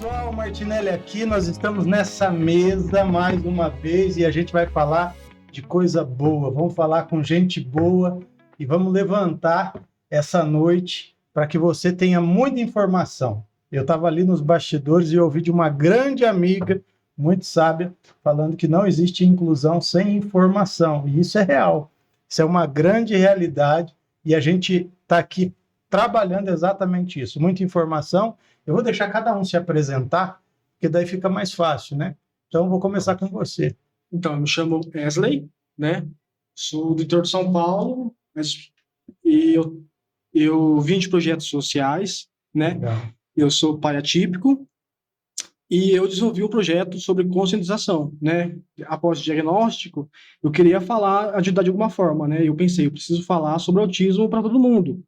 pessoal, Martinelli aqui, nós estamos nessa mesa mais uma vez e a gente vai falar de coisa boa, vamos falar com gente boa e vamos levantar essa noite para que você tenha muita informação. Eu estava ali nos bastidores e ouvi de uma grande amiga, muito sábia, falando que não existe inclusão sem informação, e isso é real, isso é uma grande realidade e a gente está aqui trabalhando exatamente isso, muita informação. Eu vou deixar cada um se apresentar, porque daí fica mais fácil, né? Então, eu vou começar com você. Então, eu me chamo Wesley, né? Sou do interior de São Paulo, e eu vim de projetos sociais, né? Legal. Eu sou pai atípico e eu desenvolvi um projeto sobre conscientização, né? Após o diagnóstico, eu queria ajudar de alguma forma, né? Eu pensei, eu preciso falar sobre autismo para todo mundo,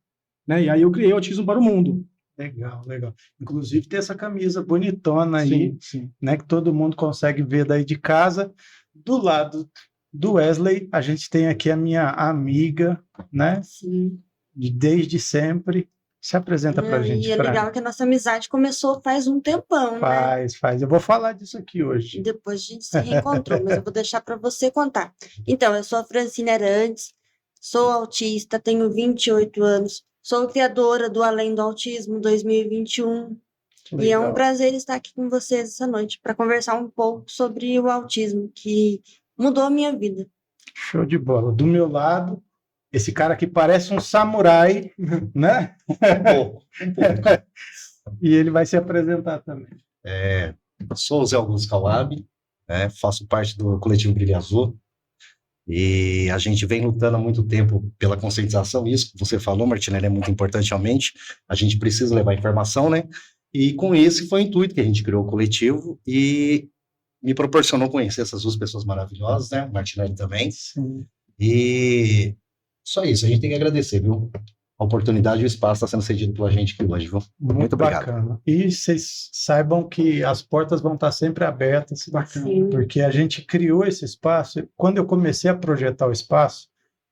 né? E aí eu criei Autismo para o Mundo. Legal, legal. Inclusive, tem essa camisa bonitona aí, Sim. né? Que todo mundo consegue ver daí de casa. Do lado do Wesley, a gente tem aqui a minha amiga, né? Sim. Desde sempre. Se apresenta para a gente, E é Fran. legal que a nossa amizade começou faz um tempão, né? Faz. Eu vou falar disso aqui hoje. Depois a gente se reencontrou, mas eu vou deixar para você contar. Então, eu sou a Francine Arantes, sou autista, tenho 28 anos, sou criadora do Além do Autismo 2021. E é um Legal. prazer estar aqui com vocês essa noite para conversar um pouco sobre o autismo, que mudou a minha vida. Show de bola. Do meu lado, esse cara que parece um samurai, né? Um pouco. E ele vai se apresentar também. Sou o Zé Augusto Calab, né? Faço parte do coletivo Brilho Azul, e a gente vem lutando há muito tempo pela conscientização. Isso que você falou, Martinelli, é muito importante realmente. A gente precisa levar informação, né? E com esse foi o intuito que a gente criou o coletivo e me proporcionou conhecer essas duas pessoas maravilhosas, né? O Martinelli também. Sim. E só isso, a gente tem que agradecer, viu? A oportunidade e o espaço está sendo cedido pela gente aqui hoje, viu? Muito obrigado. bacana. E vocês saibam que as portas vão estar sempre abertas, Sim. porque a gente criou esse espaço. Quando eu comecei a projetar o espaço,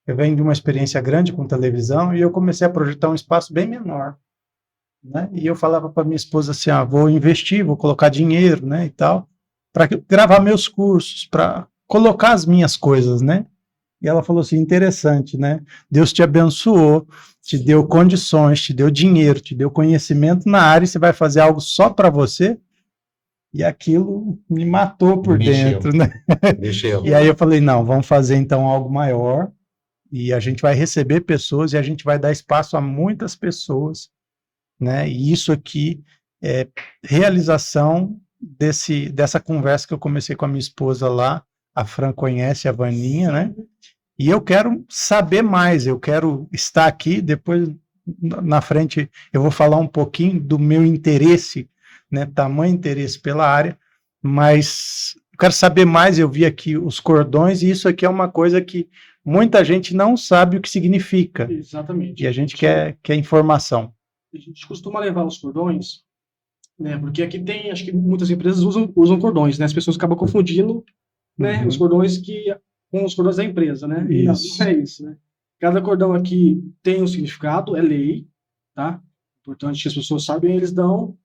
eu venho de uma experiência grande com televisão e eu comecei a projetar um espaço bem menor, né? E eu falava para minha esposa assim, vou investir, vou colocar dinheiro, né, e tal, para gravar meus cursos, para colocar as minhas coisas, né? E ela falou assim, interessante, né? Deus te abençoou, te deu condições, te deu dinheiro, te deu conhecimento na área e você vai fazer algo só para você? E aquilo me matou por dentro, né? Mexeu. E aí eu falei, não, vamos fazer então algo maior e a gente vai receber pessoas e a gente vai dar espaço a muitas pessoas, né? E isso aqui é realização dessa conversa que eu comecei com a minha esposa lá, a Fran conhece a Vaninha, né? E eu quero saber mais, eu quero estar aqui, depois na frente eu vou falar um pouquinho do meu interesse, né, tamanho interesse pela área, mas eu quero saber mais, eu vi aqui os cordões, e isso aqui é uma coisa que muita gente não sabe o que significa. Exatamente. E a gente quer informação. A gente costuma levar os cordões, né? Porque aqui tem, acho que muitas empresas usam cordões, né? As pessoas acabam confundindo, né? Uhum. Os cordões com os cordões da empresa, né? E não é isso, né? Cada cordão aqui tem um significado, é lei, tá? Importante que as pessoas saibam, eles dão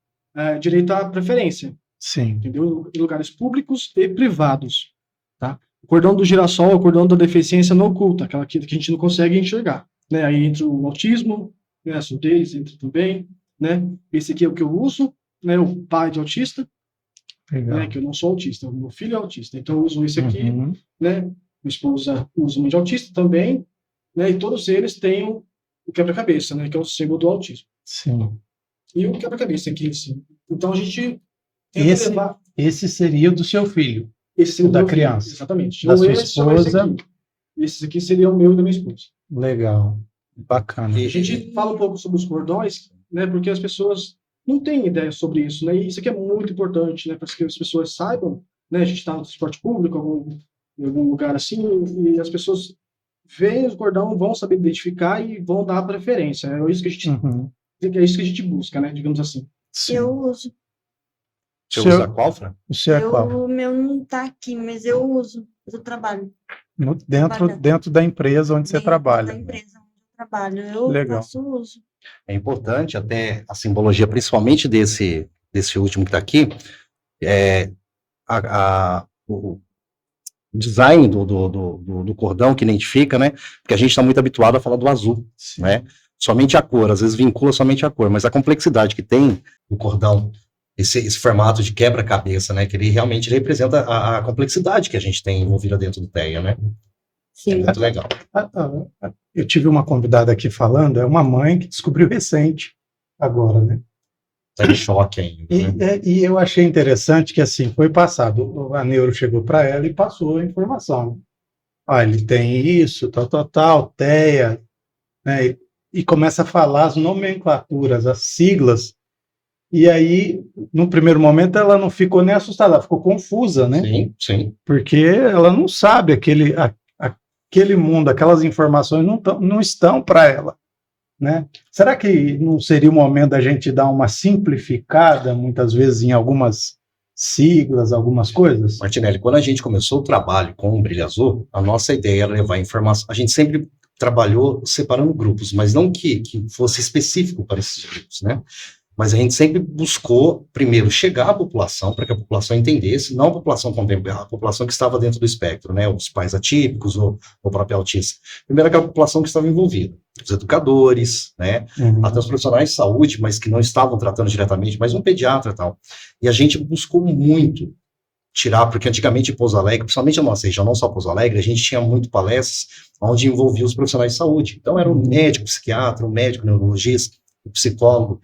direito à preferência, Sim. entendeu? Em lugares públicos e privados, tá? O cordão do girassol é o cordão da deficiência não oculta, aquela que a gente não consegue enxergar, né? Aí entra o autismo, né? A surdez entra também, né? Esse aqui é o que eu uso, né? O pai de autista, né? Que eu não sou autista, o meu filho é autista, então eu uso esse aqui, Uhum. né? Minha esposa usa um de autista também, né? E todos eles têm o quebra-cabeça, né? Que é o símbolo do autismo. Sim. E o quebra-cabeça aqui, assim. Então a gente tenta levar. Esse seria o do seu filho, Esse seria o da meu filho, criança. exatamente. Da Ou sua esse ou esse esposa. aqui. Esses aqui seriam o meu e da minha esposa. Legal, bacana. A gente fala um pouco sobre os cordões, né? Porque as pessoas não têm ideia sobre isso, né? E isso aqui é muito importante, né? Para que as pessoas saibam, né? A gente está no transporte público, em algum lugar assim, e as pessoas veem o cordão, vão saber identificar e vão dar preferência. É isso que a gente, é isso que a gente busca, né? Digamos assim. Sim. Eu uso. Você usa qual, Fran? O seu é qual? O meu não está aqui, mas eu uso. Eu trabalho. Dentro da empresa onde você trabalha. Da empresa onde eu trabalho. Eu Legal. faço uso. É importante até a simbologia, principalmente desse desse último que está aqui, o design do cordão que identifica, né? Porque a gente está muito habituado a falar do azul, né? Somente a cor, às vezes vincula somente a cor, mas a complexidade que tem o cordão, esse formato de quebra-cabeça, né? Que ele realmente representa a complexidade que a gente tem envolvida dentro do TEA, né? Sim. É muito legal. Eu tive uma convidada aqui falando, é uma mãe que descobriu recente, agora, né? Tá em choque ainda, né? E eu achei interessante que, assim, foi passado, a neuro chegou para ela e passou a informação. Ele tem isso, tal, TEA, né? E começa a falar as nomenclaturas, as siglas, e aí, no primeiro momento, ela não ficou nem assustada, ela ficou confusa, né? Sim, sim. Porque ela não sabe aquele mundo, aquelas informações não estão para ela, né? Será que não seria o momento da gente dar uma simplificada, muitas vezes, em algumas siglas, algumas coisas? Martinelli, quando a gente começou o trabalho com o Brilho Azul, a nossa ideia era levar informação. A gente sempre trabalhou separando grupos, mas não que fosse específico para esses grupos, né? Mas a gente sempre buscou, primeiro, chegar à população, para que a população entendesse, não a população contemporânea, a população que estava dentro do espectro, né? Os pais atípicos, ou o próprio autista. Primeiro, aquela população que estava envolvida. Os educadores, né? Até os profissionais de saúde, mas que não estavam tratando diretamente, mas um pediatra e tal. E a gente buscou muito tirar, porque antigamente em Pouso Alegre, principalmente a nossa região, não só Pouso Alegre, a gente tinha muito palestras onde envolvia os profissionais de saúde. Então, era um médico, psiquiatra, um médico neurologista, um psicólogo.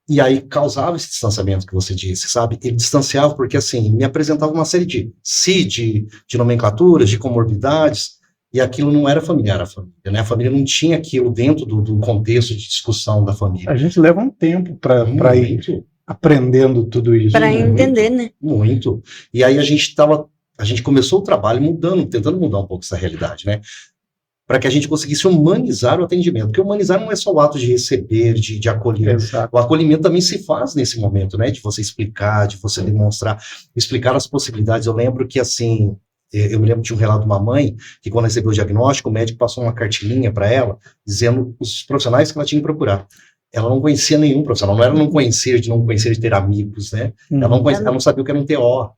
E aí causava esse distanciamento que você disse, sabe? Ele distanciava porque, assim, me apresentava uma série de de nomenclaturas, de comorbidades, e aquilo não era familiar à família, né? A família não tinha aquilo dentro do contexto de discussão da família. A gente leva um tempo para ir aprendendo tudo isso. Para entender, né? Muito. E aí a gente começou o trabalho tentando mudar um pouco essa realidade, né? Para que a gente conseguisse humanizar o atendimento. Porque humanizar não é só o ato de receber, de acolher. Exato. O acolhimento também se faz nesse momento, né? De você explicar, de você demonstrar, explicar as possibilidades. Eu lembro que, assim, eu me lembro de um relato de uma mãe que, quando recebeu o diagnóstico, o médico passou uma cartilinha para ela, dizendo os profissionais que ela tinha que procurar. Ela não conhecia nenhum profissional, não era não conhecer de ter amigos, né? Ela não sabia o que era um TO.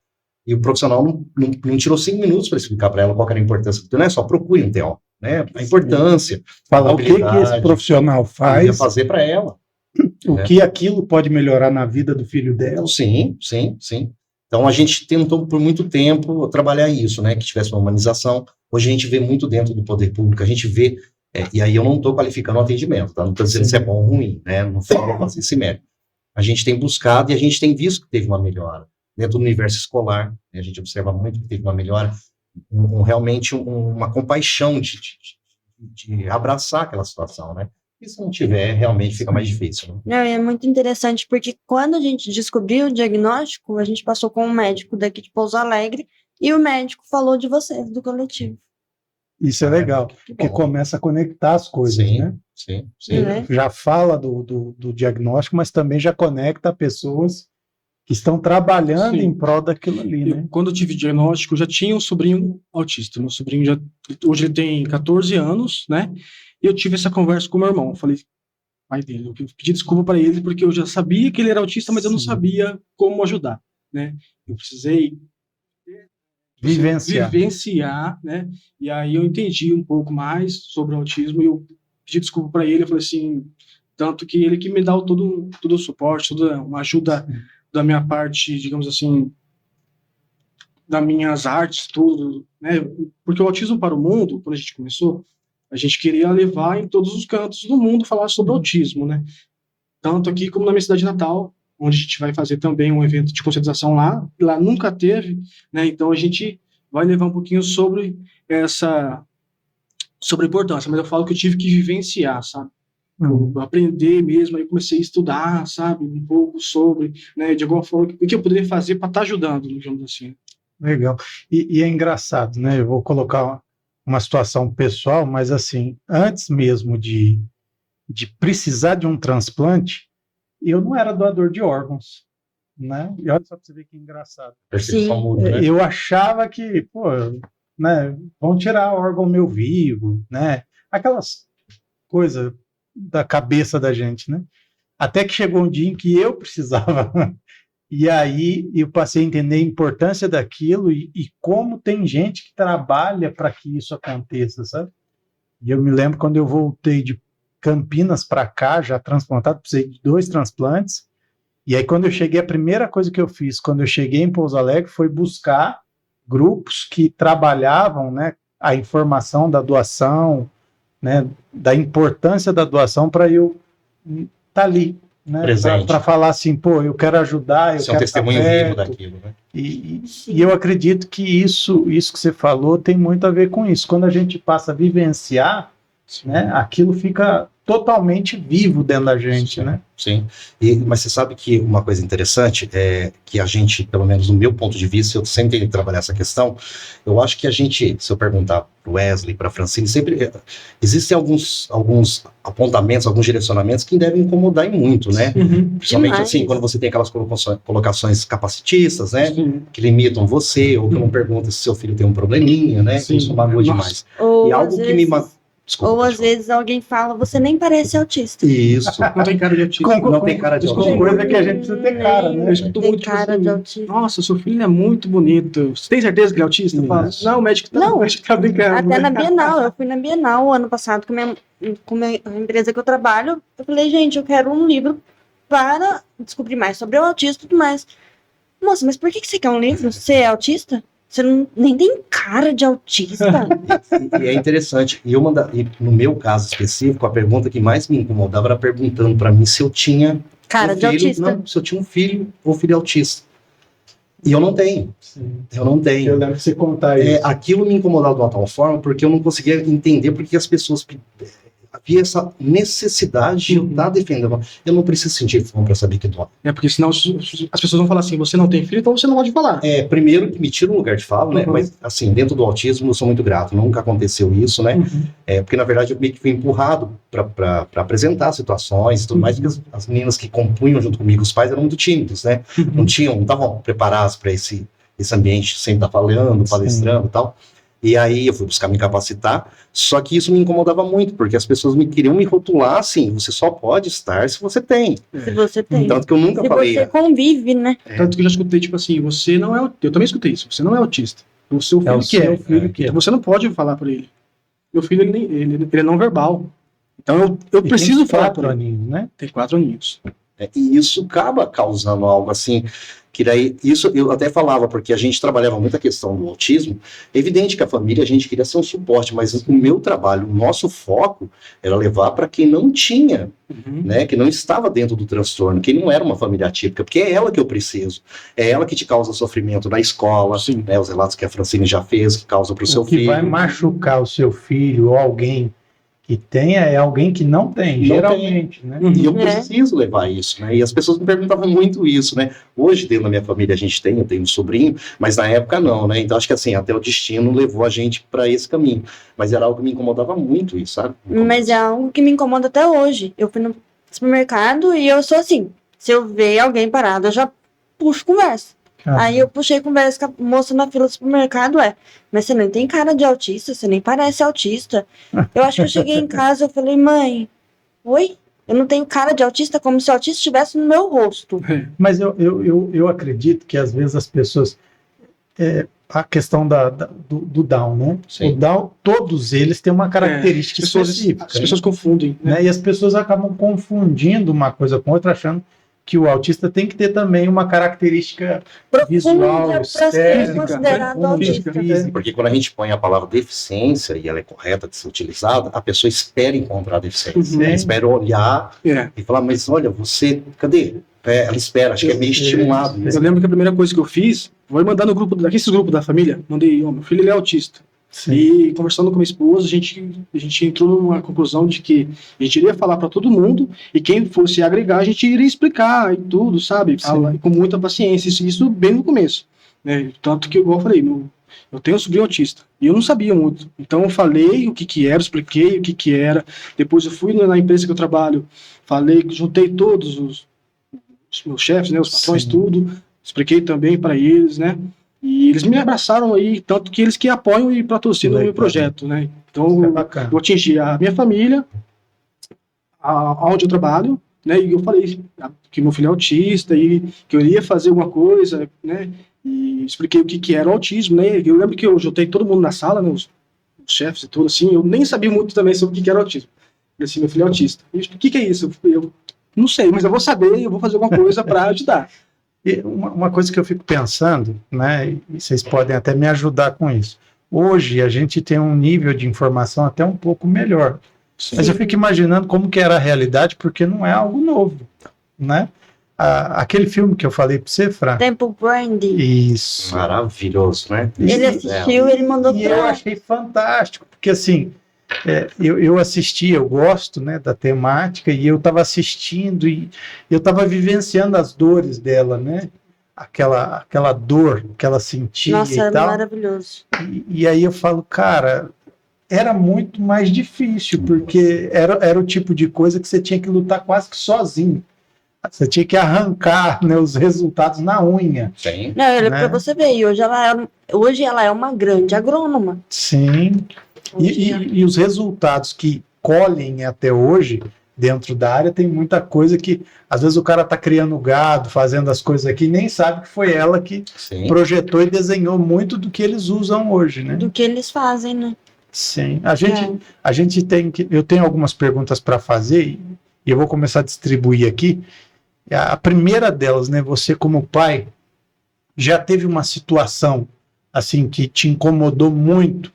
E o profissional não tirou 5 minutos para explicar para ela qual era a importância. Não é só procure um TO, né? A importância. Falar o que esse profissional faz. Fazer para ela. O que aquilo pode melhorar na vida do filho dela. Sim. Então a gente tentou por muito tempo trabalhar isso, né? Que tivesse uma humanização. Hoje a gente vê muito dentro do poder público, a gente vê, e aí eu não estou qualificando o atendimento, tá? Não estou dizendo se é bom ou ruim, né? Não falo esse mérito. A gente tem buscado e a gente tem visto que teve uma melhora. Dentro do universo escolar, a gente observa muito que teve uma melhora, realmente uma compaixão de abraçar aquela situação, né? E se não tiver, realmente fica mais difícil. Né? Não, é muito interessante, porque quando a gente descobriu o diagnóstico, a gente passou com um médico daqui de Pouso Alegre, e o médico falou de vocês, do coletivo. Isso é legal, porque começa a conectar as coisas, né? Sim. Já fala do diagnóstico, mas também já conecta pessoas que estão trabalhando em prol daquilo ali, né? Quando eu tive diagnóstico, eu já tinha um sobrinho autista. Meu sobrinho hoje ele tem 14 anos, né? E eu tive essa conversa com o meu irmão. Eu falei, pai dele, eu pedi desculpa para ele porque eu já sabia que ele era autista, mas eu não sabia como ajudar, né? Eu precisei vivenciar, né? E aí eu entendi um pouco mais sobre o autismo e eu pedi desculpa para ele. Eu falei assim, tanto que ele que me dá todo o suporte, toda uma ajuda da minha parte, digamos assim, das minhas artes, tudo, né? Porque o autismo para o mundo, quando a gente começou, a gente queria levar em todos os cantos do mundo falar sobre autismo, né? Tanto aqui como na minha cidade natal, onde a gente vai fazer também um evento de conscientização lá nunca teve, né? Então a gente vai levar um pouquinho sobre a importância, mas eu falo que eu tive que vivenciar, sabe? Aprender mesmo, aí comecei a estudar, sabe, um pouco sobre, né, de alguma forma, o que eu poderia fazer para estar ajudando, digamos assim. Legal. E é engraçado, né? Eu vou colocar uma situação pessoal, mas assim, antes mesmo de precisar de um transplante, eu não era doador de órgãos, né? E olha só para você ver que engraçado. Né? Eu achava que, né, vão tirar órgão meu vivo, né? Aquelas coisas da cabeça da gente, né? Até que chegou um dia em que eu precisava E aí eu passei a entender a importância daquilo e como tem gente que trabalha para que isso aconteça, sabe? E eu me lembro quando eu voltei de Campinas para cá, já transplantado, precisei de 2 transplantes. E aí quando eu cheguei, a primeira coisa que eu fiz quando eu cheguei em Pouso Alegre foi buscar grupos que trabalhavam, né, a informação da doação, né, da importância da doação para eu estar ali, né, Presente. para falar assim, pô, eu quero ajudar, eu Isso é um quero estar testemunho vivo perto. daquilo, né? E eu acredito que isso que você falou tem muito a ver com isso. Quando a gente passa a vivenciar, né, aquilo fica totalmente vivo dentro da gente, Sim, né? Sim. Mas você sabe que uma coisa interessante é que a gente, pelo menos no meu ponto de vista, eu sempre tenho que trabalhar essa questão. Eu acho que a gente, se eu perguntar para o Wesley, para a Francine, sempre existem alguns apontamentos, alguns direcionamentos que devem incomodar e muito, né? Principalmente Demais. assim, quando você tem aquelas colocações capacitistas, né? Sim. Que limitam você, ou que não perguntam se seu filho tem um probleminha, né? Sim. Isso magoa Nossa. demais. Ou E às algo que me vezes, Desculpa, ou pode às falar. vezes alguém fala, você nem parece autista. Isso. Não tem cara de autista. Não tem cara de Com autista. coisa que a gente precisa ter cara, né? Eu escuto Tem muito, tipo cara assim, de autista. nossa, seu filho é muito bonito. Você tem certeza que ele é autista? Eu falo, Isso. não, o médico tá, Não. o médico tá brincando. Até né? na Bienal, eu fui na Bienal ano passado com a empresa que eu trabalho. Eu falei, gente, eu quero um livro para descobrir mais sobre o autismo e tudo mais. Moça, mas por que você quer um livro? Você é autista? Você nem tem cara de autista. E é interessante. E no meu caso específico, a pergunta que mais me incomodava era perguntando para mim se eu tinha Cara um de filho, autista. não, se eu tinha um filho ou filho autista. E eu não tenho. Sim. Eu não tenho. Eu lembro de você contar isso. Aquilo me incomodava de uma tal forma porque eu não conseguia entender por que as pessoas havia essa necessidade de eu estar defendendo. Eu não preciso sentir fome para saber que dói. É porque senão as pessoas vão falar assim, você não tem filho, então você não pode falar. Primeiro que me tira um lugar de fala, né? Uhum. Mas, assim, dentro do autismo eu sou muito grato. Nunca aconteceu isso, né? Porque, na verdade, eu meio que fui empurrado para apresentar situações e tudo mais, porque as meninas que compunham junto comigo, os pais eram muito tímidos, né? Não estavam preparados para esse ambiente, sempre estar falando, palestrando e tal. E aí eu fui buscar me capacitar, só que isso me incomodava muito, porque as pessoas queriam me rotular assim, você só pode estar se você tem. Se você tem. Tanto que eu nunca Se falei... você convive, né? Tanto que eu já escutei, tipo assim, você não é... Eu também escutei isso, você não é autista. O seu filho É o que é. seu filho que é. Então você não pode falar para ele. Meu filho, ele é não verbal. Então eu E preciso tem falar 4 para ele. aninhos, né? Tem 4 aninhos. E isso acaba causando algo assim, que daí, isso eu até falava, porque a gente trabalhava muito a questão do autismo. É evidente que a família, a gente queria ser um suporte, mas o meu trabalho, o nosso foco era levar para quem não tinha, né, que não estava dentro do transtorno, que não era uma família atípica, porque é ela que eu preciso, é ela que te causa sofrimento na escola, né, os relatos que a Francine já fez, que causa para o seu O que filho. vai machucar o seu filho ou alguém que tenha é alguém que não tem, Não geralmente, né? E eu preciso levar isso, né? E as pessoas me perguntavam muito isso, né? Hoje, dentro da minha família, eu tenho um sobrinho, mas na época não, né? Então, acho que assim, até o destino levou a gente para esse caminho. Mas era algo que me incomodava muito isso, sabe? Mas é algo que me incomoda até hoje. Eu fui no supermercado e eu sou assim. Se eu ver alguém parado, eu já puxo conversa. Aí eu puxei conversa com a moça na fila do supermercado, mas você não tem cara de autista, você nem parece autista. Eu acho que eu cheguei em casa, eu falei, mãe, oi? Eu não tenho cara de autista, como se o autista estivesse no meu rosto. Mas eu acredito que às vezes as pessoas... a questão do Down, né? Sim. O Down, todos eles têm uma característica específica. As pessoas confundem. Né? E as pessoas acabam confundindo uma coisa com outra, achando que o autista tem que ter também uma característica visual, para ser estética, considerado autista. física. Porque quando a gente põe a palavra deficiência, e ela é correta de ser utilizada, a pessoa espera encontrar a deficiência. Ela espera olhar e falar, mas olha, você, cadê? Ela espera, acho que é meio estimulado. Eu lembro que a primeira coisa que eu fiz, vou mandar no grupo, esses grupos da família, mandei, meu filho ele é autista. Sim. E conversando com minha esposa, a gente entrou numa conclusão de que a gente iria falar para todo mundo e quem fosse agregar, a gente iria explicar e tudo, sabe? Falar, com muita paciência, isso bem no começo. Né? Tanto que, igual eu falei, eu tenho um sobrinho autista e eu não sabia muito. Então eu falei o que era, expliquei o que era. Depois eu fui na empresa que eu trabalho, juntei todos os meus chefes, né, os patrões, tudo, expliquei também para eles, né? E eles me abraçaram aí, tanto que eles que apoiam e patrocinam o meu projeto, né? Então, eu atingi a minha família, aonde eu trabalho, né? E eu falei que meu filho é autista e que eu iria fazer alguma coisa, né? E expliquei o que era o autismo, né? Eu lembro que eu juntei todo mundo na sala, né? Os chefes e tudo, assim. Eu nem sabia muito também sobre o que era autismo. Eu falei assim, meu filho é autista. E, o que é isso? Eu não sei, mas eu vou saber e eu vou fazer alguma coisa para ajudar. E uma coisa que eu fico pensando, né, e vocês podem até me ajudar com isso. Hoje a gente tem um nível de informação até um pouco melhor. Sim. Mas eu fico imaginando como que era a realidade, porque não é algo novo, né? Aquele filme que eu falei para você, Fran. Temple Brandy. Isso. Maravilhoso, né? Ele assistiu, ele mandou E eu achei fantástico, porque assim, eu assisti, eu gosto, né, da temática, e eu estava assistindo e eu estava vivenciando as dores dela, né? Aquela dor que ela sentia Nossa, e era tal. maravilhoso. E aí eu falo, cara, era muito mais difícil, porque era o tipo de coisa que você tinha que lutar quase que sozinho. Você tinha que arrancar, né, os resultados na unha. Sim. Não, era Né? para você ver, e hoje ela é uma grande agrônoma. Sim. Hoje E os resultados que colhem até hoje dentro da área tem muita coisa que às vezes o cara está criando gado, fazendo as coisas aqui, nem sabe que foi ela que Sim. projetou e desenhou muito do que eles usam hoje, né? do que eles fazem, né? Sim. A gente tem que. Eu tenho algumas perguntas para fazer e eu vou começar a distribuir aqui. A primeira delas, né? Você como pai já teve uma situação assim que te incomodou muito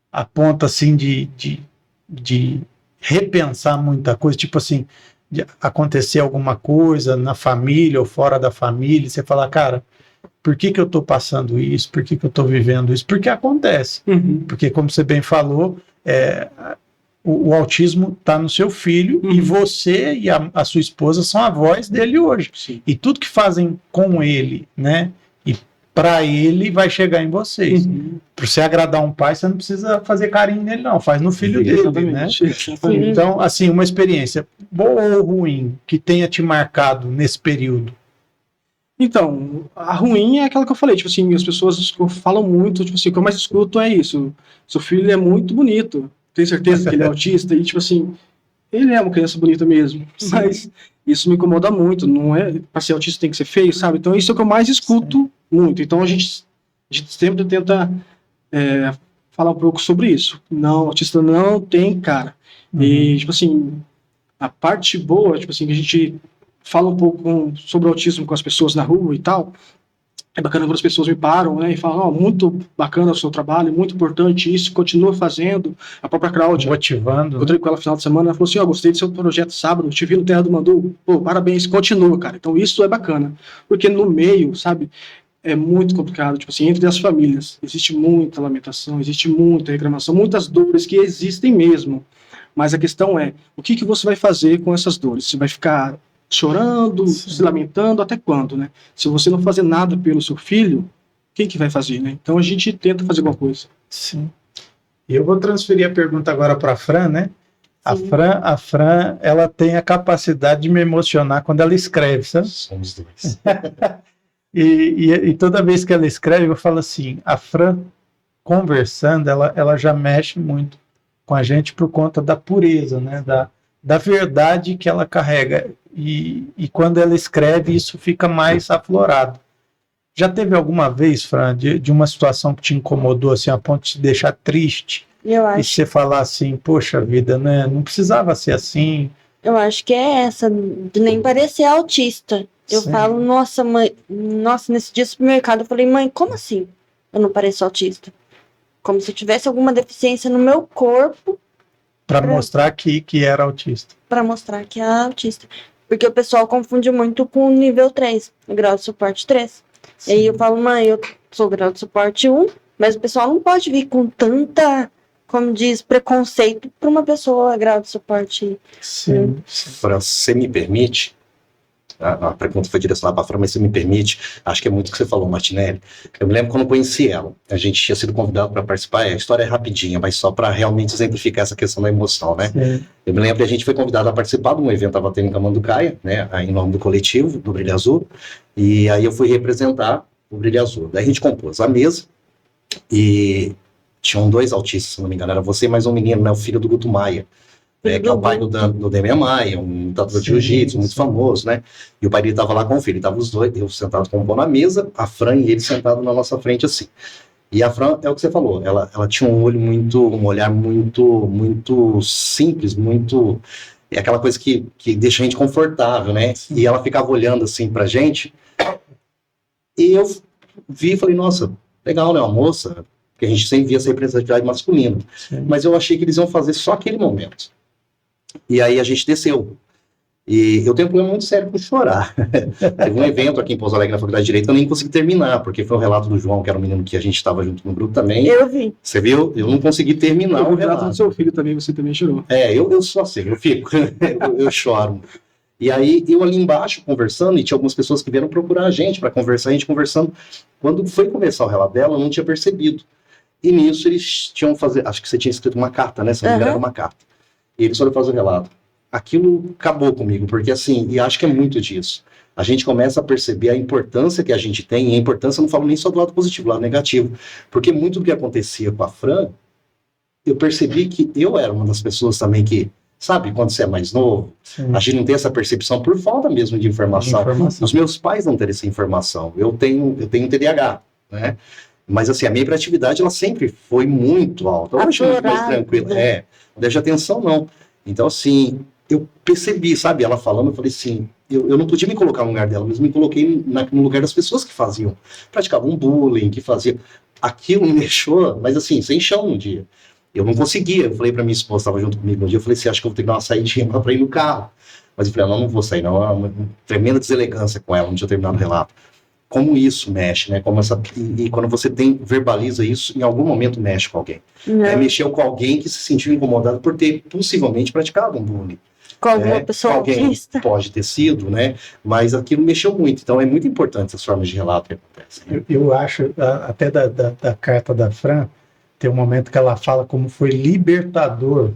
a ponto assim de repensar muita coisa, tipo assim, de acontecer alguma coisa na família ou fora da família, e você falar, cara, por que eu estou passando isso? Por que eu estou vivendo isso? Porque acontece. Uhum. Porque, como você bem falou, o autismo está no seu filho e você e a sua esposa são a voz dele hoje. Sim. E tudo que fazem com ele, né? E para ele vai chegar em vocês. Uhum. Para você agradar um pai, você não precisa fazer carinho nele, não. Faz no filho dele, né? Exatamente. Então, assim, uma experiência boa ou ruim que tenha te marcado nesse período. Então, a ruim é aquela que eu falei, tipo assim, as pessoas falam muito, tipo assim, o que eu mais escuto é isso. Seu filho é muito bonito, tenho certeza que ele é autista, e tipo assim, ele é uma criança bonita mesmo, Sim. mas isso me incomoda muito, não é, pra ser autista tem que ser feio, sabe? Então isso é o que eu mais escuto muito, então a gente sempre tenta falar um pouco sobre isso. Não, autista não tem cara. E, tipo assim, a parte boa, tipo assim, que a gente fala um pouco sobre o autismo com as pessoas na rua e tal. É bacana quando as pessoas me param, né, e falam, muito bacana o seu trabalho, muito importante isso, continua fazendo. A própria Cláudia, Motivando. encontrei com ela no final de semana, ela falou assim, gostei do seu projeto sábado, te vi no Terra do Mandu, pô, parabéns, continua, cara. Então isso é bacana, porque no meio, sabe, é muito complicado, tipo assim, entre as famílias, existe muita lamentação, existe muita reclamação, muitas dores que existem mesmo. Mas a questão é, o que você vai fazer com essas dores? Você vai ficar chorando, se lamentando, até quando, né? Se você não fazer nada pelo seu filho, quem que vai fazer, né? Então a gente tenta fazer alguma coisa. Sim. Eu vou transferir a pergunta agora para a Fran, né? A Fran, ela tem a capacidade de me emocionar quando ela escreve, sabe? Somos dois. E toda vez que ela escreve, eu falo assim, a Fran conversando, ela já mexe muito com a gente por conta da pureza, né? Da verdade que ela carrega. E quando ela escreve, isso fica mais aflorado. Já teve alguma vez, Fran, de uma situação que te incomodou assim, a ponto de te deixar triste? Eu E acho, você falar assim, poxa vida, né? Não precisava ser assim. eu acho que é essa, de nem parecer autista. Eu Sim. falo, nossa, mãe, nossa, nesse dia no supermercado, eu falei, mãe, como assim eu não pareço autista? Como se eu tivesse alguma deficiência no meu corpo Para mostrar que era autista. para mostrar que é autista. Porque o pessoal confunde muito com o nível 3, o grau de suporte 3. E aí eu falo, mãe, eu sou grau de suporte 1, mas o pessoal não pode vir com tanta, como diz, preconceito para uma pessoa grau de suporte. Sim. Fran, você me permite? A pergunta foi direcionada para a Fran, mas você me permite? Acho que é muito o que você falou, Martinelli. Eu me lembro quando eu conheci ela. A gente tinha sido convidado para participar. A história é rapidinha, mas só para realmente exemplificar essa questão da emoção, né? Sim. Eu me lembro que a gente foi convidado a participar de um evento que estava tendo em Camanducaia, né? Em nome do coletivo, do Brilho Azul. E aí eu fui representar o Brilho Azul. Daí a gente compôs a mesa e tinham 2 autistas, se não me engano. Era você e mais um menino, né? O filho do Guto Maia. né, que é o pai do Demian Maia, um lutador de jiu-jitsu muito famoso, né? E o pai dele estava lá com o filho, estavam os dois, eu sentado com o pão na mesa, a Fran e ele sentado na nossa frente assim. E a Fran, é o que você falou, ela tinha um olhar muito simples, muito... É aquela coisa que deixa a gente confortável, né? E ela ficava olhando assim pra gente, e eu vi e falei, nossa, legal, né, uma moça, porque a gente sempre via essa representatividade masculina. Sim. Mas eu achei que eles iam fazer só aquele momento. E aí a gente desceu. E eu tenho um problema muito sério com chorar. Teve um evento aqui em Pouso Alegre, na Faculdade de Direito, eu nem consegui terminar, porque foi o relato do João, que era um menino que a gente estava junto no grupo também. Eu vi. Você viu? Eu não consegui terminar O o relato relato. do seu filho também, você também chorou. Eu sou assim, eu fico, eu choro. E aí, eu ali embaixo conversando, e tinha algumas pessoas que vieram procurar a gente para conversar, a gente conversando. Quando foi começar o relato dela, eu não tinha percebido. E nisso eles tinham fazer, acho que você tinha escrito uma carta, né? Se não me engano, era uma carta. E eles foram fazer o relato. Aquilo acabou comigo, porque assim, e acho que é muito disso. A gente começa a perceber a importância que a gente tem, e a importância, eu não falo nem só do lado positivo, do lado negativo. Porque muito do que acontecia com a Fran, eu percebi que eu era uma das pessoas também que, sabe, quando você é mais novo, a gente não tem essa percepção por falta mesmo de informação. Os meus pais não terem essa informação. Eu tenho TDAH, né? Mas assim, a minha hiperatividade, ela sempre foi muito alta. Hoje é muito mais tranquila. Não deixa atenção, não. Então, assim, eu percebi, sabe, ela falando, eu falei assim, eu não podia me colocar no lugar dela, mas me coloquei no lugar das pessoas que faziam. Praticavam bullying, que faziam. Aquilo me deixou, mas assim, sem chão um dia. Eu não conseguia. Eu falei pra minha esposa, estava junto comigo um dia, eu falei assim, acho que eu vou ter que dar uma saidinha pra ir no carro. Mas eu falei, não vou sair, não. Uma tremenda deselegância com ela, não tinha terminado o relato. Como isso mexe, né? Como e quando você verbaliza isso, em algum momento mexe com alguém. Mexeu com alguém que se sentiu incomodado por ter possivelmente praticado um bullying. Com alguma pessoa autista. Pode ter sido, né? Mas aquilo mexeu muito. Então é muito importante essas formas de relato que acontecem. Né? Eu acho, até da carta da Fran, tem um momento que ela fala como foi libertador,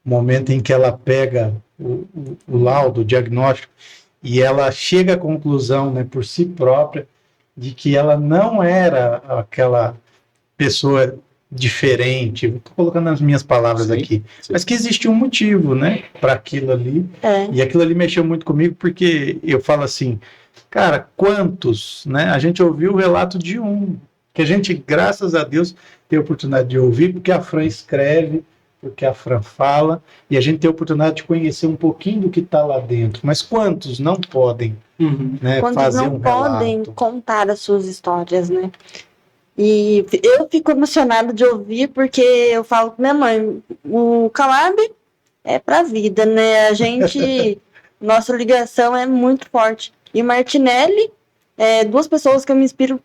o momento em que ela pega o laudo, o diagnóstico, e ela chega à conclusão, né, por si própria, de que ela não era aquela pessoa diferente, estou colocando as minhas palavras aqui, mas que existia um motivo, né, para aquilo ali, e aquilo ali mexeu muito comigo, porque eu falo assim, cara, quantos, né, a gente ouviu o relato de um, que a gente, graças a Deus, tem a oportunidade de ouvir, porque a Fran escreve, porque a Fran fala, e a gente tem a oportunidade de conhecer um pouquinho do que está lá dentro. Mas quantos não podem né, fazer um relato? Quantos não podem contar as suas histórias, né? E eu fico emocionada de ouvir, porque eu falo com minha mãe, o Calab é pra vida, né? A gente, nossa ligação é muito forte. E o Martinelli, duas pessoas que eu me inspiro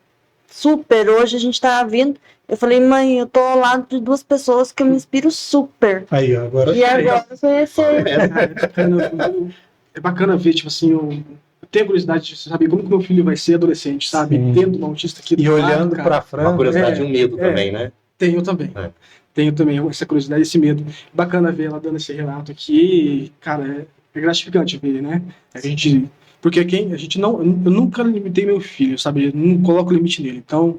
super. Hoje a gente tá vindo. Eu falei, mãe, eu tô ao lado de duas pessoas que eu me inspiro super. Aí, agora e agora eu conheci. É bacana ver, tipo assim, eu tenho curiosidade de saber como que meu filho vai ser adolescente, sabe? Sim. Tendo um autista aqui e olhando para a Fran. Uma curiosidade e um medo também, né? Tenho também. Tenho também essa curiosidade e esse medo. Bacana ver ela dando esse relato aqui. Cara, é gratificante ver, né? A gente... Porque a gente não... Eu nunca limitei meu filho, sabe? Eu não coloco limite nele. Então,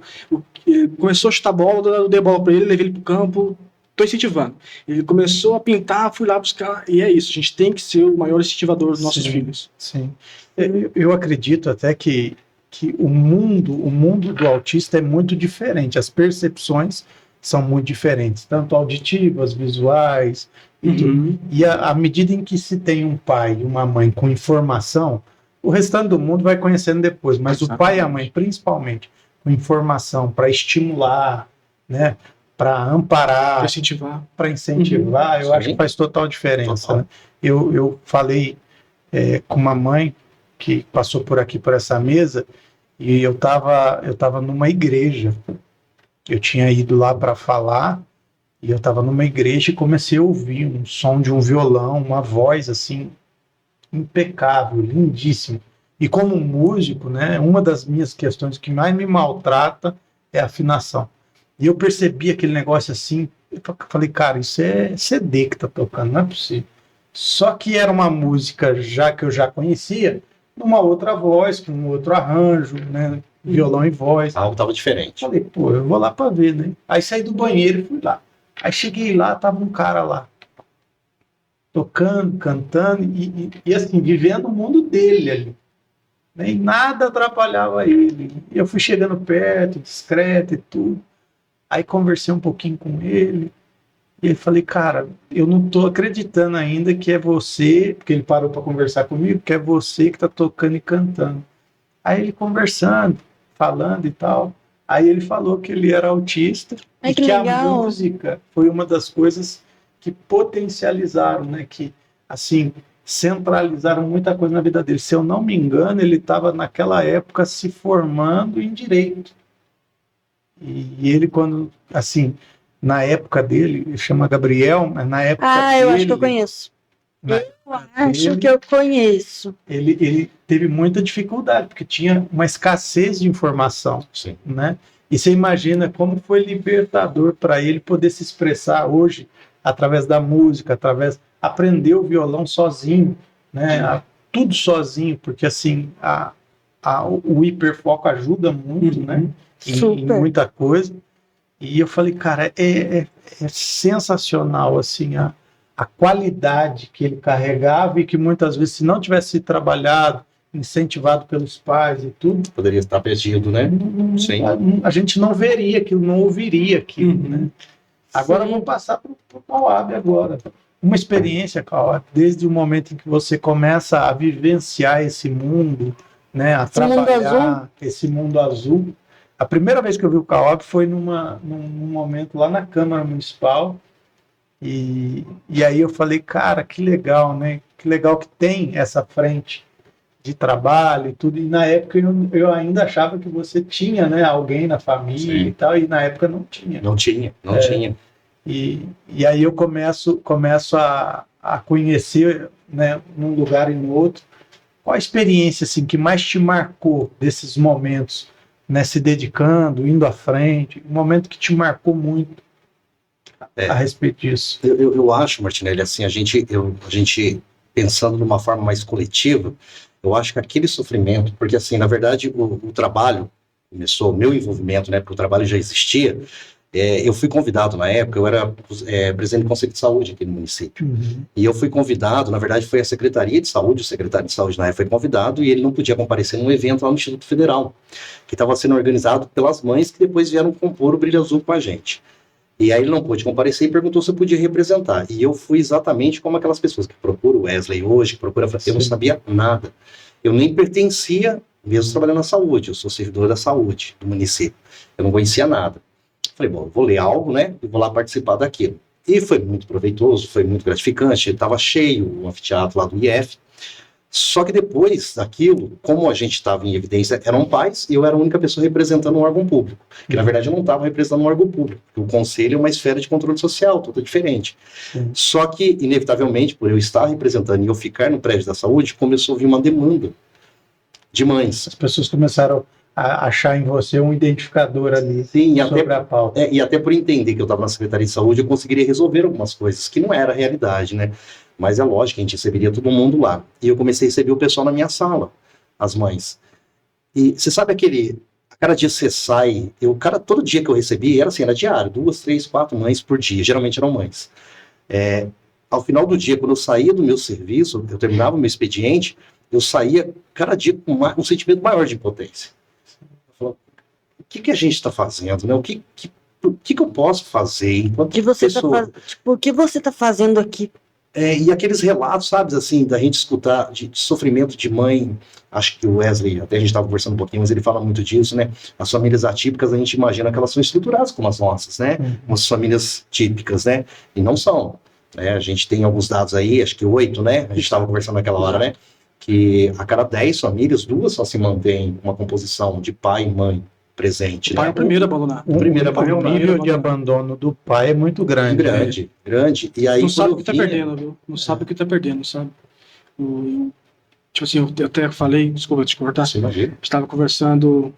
começou a chutar bola, eu dei a bola para ele, levei ele pro campo, tô incentivando. Ele começou a pintar, fui lá buscar, e é isso. A gente tem que ser o maior incentivador dos nossos filhos. Sim. Eu acredito até que o mundo do autista é muito diferente. As percepções são muito diferentes, tanto auditivas, visuais, e tudo. E à medida em que se tem um pai e uma mãe com informação, o restante do mundo vai conhecendo depois, mas o pai e a mãe, principalmente, com informação para estimular, né, para amparar, para incentivar, eu acho que faz total diferença. Né? Eu falei com uma mãe que passou por aqui, por essa mesa, e eu tava numa igreja. Eu tinha ido lá para falar, e eu estava numa igreja e comecei a ouvir um som de um violão, uma voz assim, impecável, lindíssimo. E como músico, né, uma das minhas questões que mais me maltrata é a afinação. E eu percebi aquele negócio assim, eu falei, cara, isso é CD que tá tocando, não é possível. Só que era uma música que eu já conhecia, numa outra voz, com um outro arranjo, né, violão e voz. Algo tava diferente. Falei, pô, eu vou lá para ver, né? Aí saí do banheiro e fui lá. Aí cheguei lá, tava um cara lá. tocando, cantando e assim, vivendo o mundo dele ali. Né? E nada atrapalhava ele. E eu fui chegando perto, discreto e tudo. Aí conversei um pouquinho com ele. E ele falei, cara, eu não tô acreditando ainda que é você, porque ele parou para conversar comigo, que é você que tá tocando e cantando. Aí ele conversando, falando e tal. Aí ele falou que ele era autista Ai, e que que a legal. música foi uma das coisas que potencializaram, né? Que, assim, centralizaram muita coisa na vida dele. Se eu não me engano, ele estava naquela época se formando em direito. E ele, quando, assim, na época dele, ele chama Gabriel, mas na época Eu acho que eu dele, conheço. na Eu época acho dele, que eu conheço. ele teve muita dificuldade, porque tinha uma escassez de informação, Sim. né? E você imagina como foi libertador para ele poder se expressar hoje através da música, aprender o violão sozinho, né? Tudo sozinho, porque assim o hiperfoco ajuda muito, né? Em Super. muita coisa. E eu falei, cara, é sensacional assim a qualidade que ele carregava e que muitas vezes, se não tivesse sido trabalhado, incentivado pelos pais e tudo, Poderia estar perdido, né? Sim. a gente não veria aquilo, não ouviria aquilo, né? Agora Sim. vamos passar para o Kawab agora. Uma experiência, Kawab, desde o momento em que você começa a vivenciar esse mundo, né, a Esse mundo trabalhar esse mundo azul. A primeira vez que eu vi o Kawab foi num momento lá na Câmara Municipal. E aí eu falei, cara, que legal, né? Que legal que tem essa frente de trabalho e tudo. E na época eu ainda achava que você tinha, né, alguém na família Sim. e tal, e na época não tinha. Não tinha. E aí eu começo a conhecer, né, num lugar e no outro. Qual a experiência assim, que mais te marcou desses momentos, né, se dedicando, indo à frente, um momento que te marcou muito a respeito disso? Eu acho, Martinelli, assim, a gente pensando de uma forma mais coletiva, eu acho que aquele sofrimento, porque assim, na verdade, o trabalho começou, o meu envolvimento, né, porque o trabalho já existia, eu fui convidado na época, eu era presidente do Conselho de Saúde aqui no município, e eu fui convidado, na verdade foi a Secretaria de Saúde, o secretário de Saúde na época foi convidado, e ele não podia comparecer num evento lá no Instituto Federal, que estava sendo organizado pelas mães que depois vieram compor o Brilho Azul com a gente. E aí ele não pôde comparecer e perguntou se eu podia representar. E eu fui exatamente como aquelas pessoas que procuram o Wesley hoje, que procuram... Eu não sabia nada. Eu nem pertencia, mesmo trabalhando na saúde. Eu sou servidor da saúde do município. Eu não conhecia nada. Falei, bom, vou ler algo, né? E vou lá participar daquilo. E foi muito proveitoso, foi muito gratificante. Estava cheio o anfiteatro lá do IF. Só que depois daquilo, como a gente estava em evidência, eram pais e eu era a única pessoa representando um órgão público. Que na verdade eu não estava representando um órgão público, porque o conselho é uma esfera de controle social, toda diferente. Só que, inevitavelmente, por eu estar representando e eu ficar no prédio da saúde, começou a vir uma demanda de mães. As pessoas começaram a achar em você um identificador ali. Sim, sobre a pauta. E até por entender que eu estava na Secretaria de Saúde, eu conseguiria resolver algumas coisas, que não era a realidade, né? Mas é lógico que a gente receberia todo mundo lá. E eu comecei a receber o pessoal na minha sala, as mães. E você sabe cada dia você sai, todo dia que eu recebi, era assim, era diário, 2, 3, 4 mães por dia, geralmente eram mães. Ao final do dia, quando eu saía do meu serviço, eu terminava o meu expediente, eu saía cada dia com um sentimento maior de impotência. Eu falava, o que a gente está fazendo, né? O que eu posso fazer enquanto pessoa? O que você está fazendo aqui? E aqueles relatos, sabe, assim, da gente escutar de sofrimento de mãe, acho que o Wesley, até a gente estava conversando um pouquinho, mas ele fala muito disso, né? As famílias atípicas, a gente imagina que elas são estruturadas como as nossas, né? As famílias típicas, né? E não são. Né? A gente tem alguns dados aí, acho que 8, né? A gente estava conversando naquela hora, né? Que a cada 10 famílias, 2 só se mantém uma composição de pai e mãe presente. O pai é o primeiro a abandonar. O nível de abandono do pai é muito grande. Grande. E aí, não sabe o que tá perdendo, viu? Não sabe o que tá perdendo, sabe? Tipo assim, eu até falei, desculpa te cortar. Sim, imagina. Estava conversando.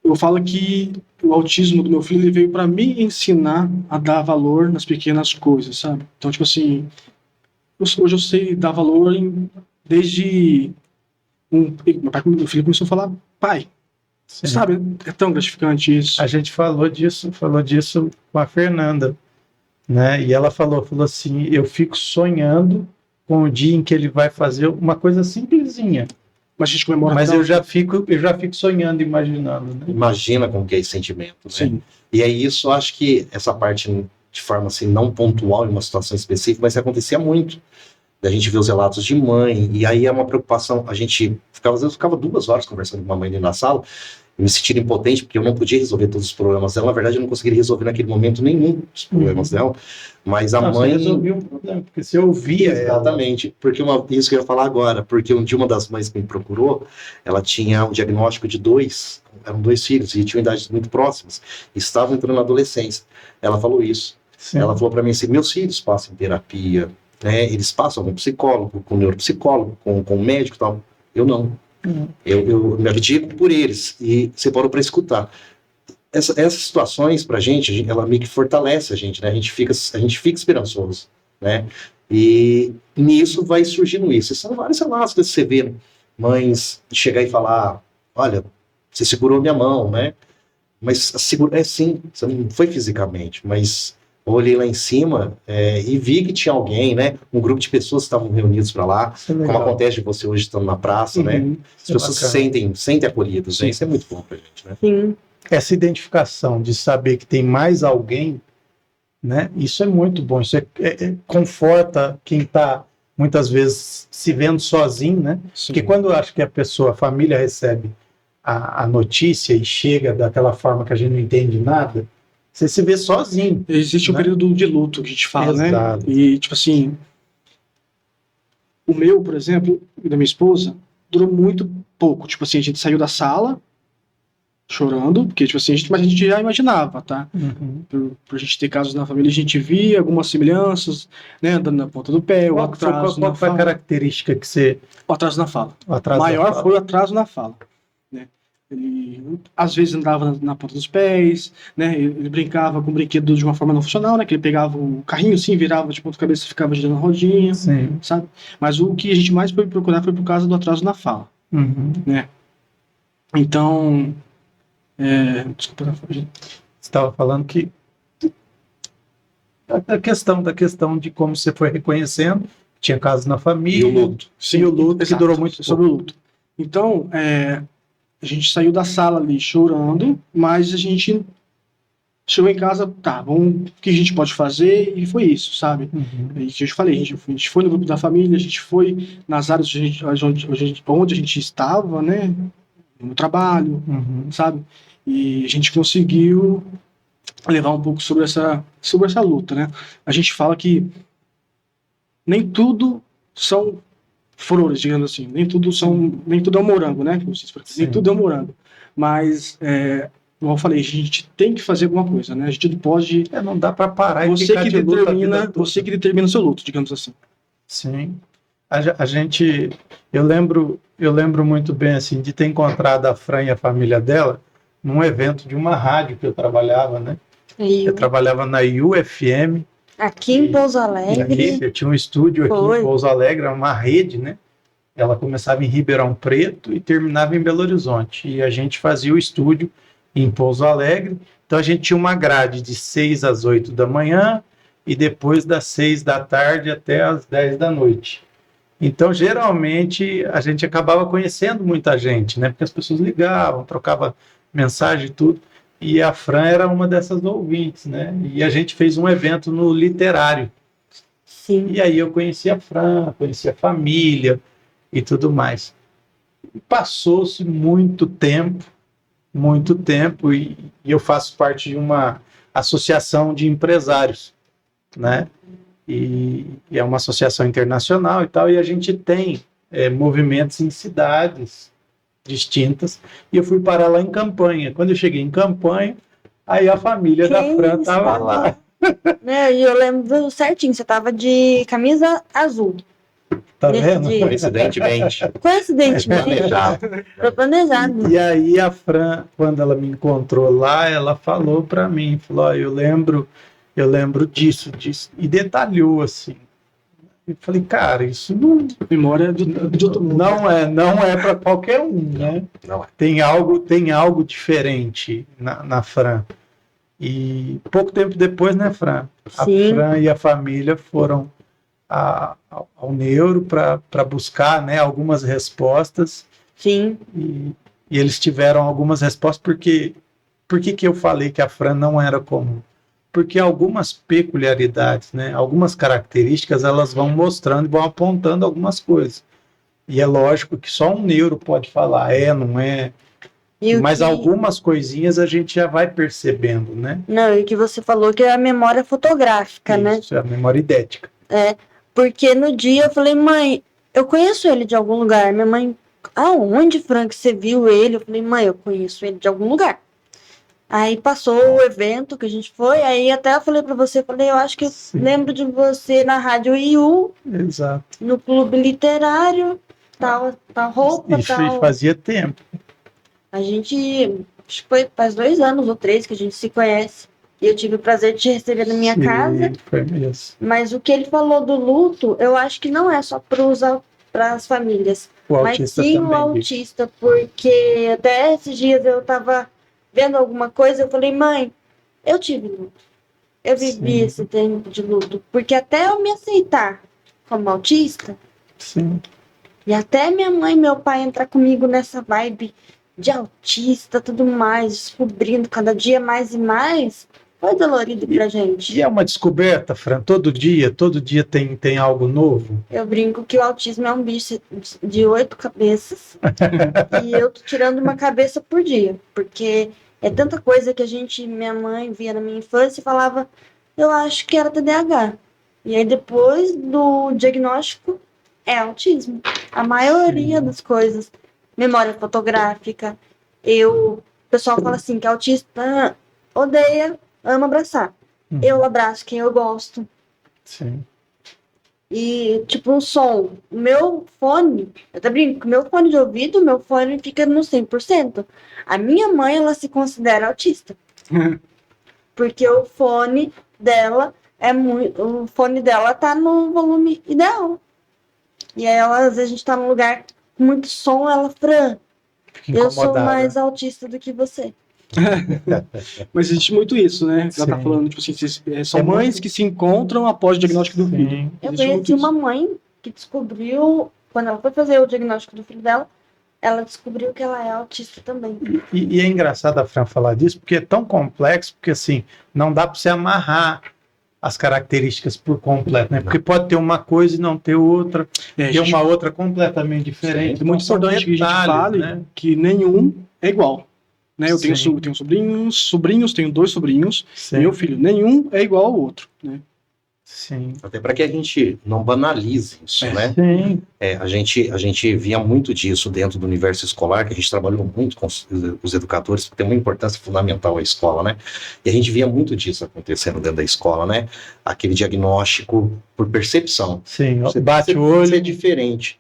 Eu falo que o autismo do meu filho ele veio para me ensinar a dar valor nas pequenas coisas, sabe? Então, tipo assim, hoje eu sei dar valor desde meu filho começou a falar pai. Sim. Sabe, é tão gratificante isso. A gente falou disso com a Fernanda, né? E ela falou assim, eu fico sonhando com o dia em que ele vai fazer uma coisa simplesinha, Mas a gente comemora mas tanto. eu já fico sonhando, imaginando, né? Imagina como que é esse sentimento, né? Sim. E é isso, eu acho que essa parte, de forma assim, não pontual, em uma situação específica, mas acontecia muito. A gente vê os relatos de mãe, e aí é uma preocupação. A gente ficava, às vezes, ficava 2 horas conversando com uma mãe ali na sala, e me sentindo impotente, porque eu não podia resolver todos os problemas dela. Na verdade, eu não conseguiria resolver naquele momento nenhum dos problemas dela. Mas a Não, mãe. você resolveu um problema, porque você ouvia ela. Exatamente, porque isso que eu ia falar agora, porque uma das mães que me procurou, ela tinha um diagnóstico de eram 2 filhos, e tinham idades muito próximas, estavam entrando na adolescência. Ela falou isso. Sim. Ela falou para mim assim, meus filhos passam em terapia, né? Eles passam com psicólogo, com neuropsicólogo, com médico e tal. Eu não. Eu me abdico por eles, e você parou para escutar. Essas situações pra gente, ela meio que fortalece a gente, né? A gente fica esperançoso, né? E nisso vai surgindo isso. E são vários relatos que você vê, mães chegar e falar, olha, você segurou minha mão, né? Mas sim, você não foi fisicamente, mas eu olhei lá em cima e vi que tinha alguém, né? Um grupo de pessoas que estavam reunidos para lá, como acontece de você hoje estando na praça, né? As pessoas se sentem acolhidas, né? Isso é muito bom pra gente, né? Sim. Essa identificação de saber que tem mais alguém, né? Isso é muito bom. Isso conforta quem está muitas vezes se vendo sozinho, né? Sim. Porque quando eu acho que a família recebe a notícia e chega daquela forma que a gente não entende nada, você se vê sozinho. Existe um né? período de luto que a gente fala, Exato. né? E, tipo assim, o meu, por exemplo, e da minha esposa, durou muito pouco. Tipo assim, a gente saiu da sala chorando, porque, tipo assim, mas a gente já imaginava, tá? Por a gente ter casos na família, a gente via algumas semelhanças, né? Andando na ponta do pé, o atraso na Qual foi a fala. característica que você... O atraso na fala. O O atraso da maior fala? foi o atraso na fala. Né? Ele, às vezes, andava na ponta dos pés, né? Ele brincava com o brinquedo de uma forma não funcional, né? Que ele pegava o carrinho assim, virava de ponta cabeça e ficava girando a rodinha, Sim. sabe? Mas o que a gente mais foi procurar foi por causa do atraso na fala. Né? Então, desculpa, você estava falando que da questão de como você foi reconhecendo, tinha casos na família, E o luto. sim, e o luto que exato, durou muito sobre pouco. o luto. Então, a gente saiu da sala ali chorando, mas a gente chegou em casa, tá, o que a gente pode fazer? E foi isso, sabe? E que eu te falei, a gente foi no grupo da família, a gente foi nas áreas onde a gente estava, né? No trabalho, sabe? E a gente conseguiu levar um pouco sobre essa luta, né? A gente fala que nem tudo são flores, digamos assim, nem tudo é um morango, né? Nem tudo é um morango, mas como eu falei, a gente tem que fazer alguma coisa, né? A gente não pode. Não dá para parar e Você ficar que de luta a vida determina, toda. você que determina o seu luto, digamos assim. Sim. A gente, eu lembro muito bem assim de ter encontrado a Fran e a família dela num evento de uma rádio que eu trabalhava, né? Eu trabalhava na UFM. Aqui em Pouso Alegre. Eu tinha um estúdio aqui em Pouso Alegre, uma rede, né? Ela começava em Ribeirão Preto e terminava em Belo Horizonte. E a gente fazia o estúdio em Pouso Alegre. Então a gente tinha uma grade de 6 às 8 da manhã e depois das 6 da tarde até às 10 da noite. Então, geralmente, a gente acabava conhecendo muita gente, né? Porque as pessoas ligavam, trocavam mensagem e tudo. E a Fran era uma dessas ouvintes, né? E a gente fez um evento no Literário. Sim. E aí eu conheci a Fran, conheci a família e tudo mais. E passou-se muito tempo, e eu faço parte de uma associação de empresários, né? E é uma associação internacional e tal, e a gente tem movimentos em cidades distintas, e eu fui parar lá em Campanha. Quando eu cheguei em Campanha, aí a família da Fran estava lá. E eu lembro certinho, você estava de camisa azul. Tá vendo? Coincidentemente. Foi planejado. E aí a Fran, quando ela me encontrou lá, ela falou para mim, falou, eu lembro disso, e detalhou assim. Eu falei, cara, isso não... Memória de outro mundo. Não é para qualquer um, né? Não é. Tem algo diferente na Fran. E pouco tempo depois, né, Fran? A Sim. Fran e a família foram ao neuro para buscar, né, algumas respostas. Sim. E eles tiveram algumas respostas porque... Por que eu falei que a Fran não era comum? Porque algumas peculiaridades, né, algumas características, elas vão mostrando e vão apontando algumas coisas. E é lógico que só um neuro pode falar, não é. E o Mas que... algumas coisinhas a gente já vai percebendo, né? Não, e o que você falou que é a memória fotográfica, né? Isso, é a memória idética. Porque no dia eu falei, mãe, eu conheço ele de algum lugar. Minha mãe, aonde, Frank, você viu ele? Eu falei, mãe, eu conheço ele de algum lugar. Aí passou o evento que a gente foi, aí até eu falei pra você, falei, eu acho que eu lembro de você na Rádio IU, Exato. no Clube Literário, tal roupa, Isso tal. fazia tempo. A gente, acho que foi faz 2 anos ou 3 que a gente se conhece. E eu tive o prazer de te receber na minha casa. Foi mesmo. Mas o que ele falou do luto, eu acho que não é só para as famílias, O mas autista sim o também. autista, porque até esses dias eu estava vendo alguma coisa, eu falei, mãe, eu tive luto. Eu vivi Sim. esse tempo de luto, porque até eu me aceitar como autista, Sim. e até minha mãe e meu pai entrar comigo nessa vibe de autista, tudo mais, descobrindo cada dia mais e mais, foi dolorido pra gente. E é uma descoberta, Fran, todo dia tem algo novo. Eu brinco que o autismo é um bicho de 8 cabeças e eu tô tirando uma cabeça por dia, porque é tanta coisa que minha mãe via na minha infância e falava, eu acho que era TDAH. E aí depois do diagnóstico é autismo. A maioria das coisas, memória fotográfica, o pessoal fala assim que autista odeia, ama abraçar. Eu abraço quem eu gosto. Sim. E, tipo, o som. O meu fone, eu até brinco, meu fone de ouvido, meu fone fica no 100%. A minha mãe, ela se considera autista. Porque o fone dela o fone dela tá no volume ideal. E aí, às vezes, a gente tá num lugar com muito som, ela, Fran, eu sou mais autista do que você. Mas existe muito isso, né? Ela tá Sim. falando, tipo assim, são mães que se encontram após o diagnóstico do filho. Eu Existe muito conheci isso. uma mãe que descobriu, quando ela foi fazer o diagnóstico do filho dela, ela descobriu que ela é autista também. E é engraçado a Fran falar disso, porque é tão complexo, porque assim, não dá para você amarrar as características por completo, né? Porque pode ter uma coisa e não ter outra, ter uma outra completamente diferente. É muito importante que a gente fale, né, que nenhum é igual. Né? Eu tenho sobrinhos, tenho 2 sobrinhos, Sim. meu filho, nenhum é igual ao outro, né? Sim. Até para que a gente não banalize isso, né? Sim. A gente via muito disso dentro do universo escolar, que a gente trabalhou muito com os educadores, porque tem uma importância fundamental a escola, né? E a gente via muito disso acontecendo dentro da escola, né? Aquele diagnóstico por percepção. Sim, Você bate o olho. é diferente.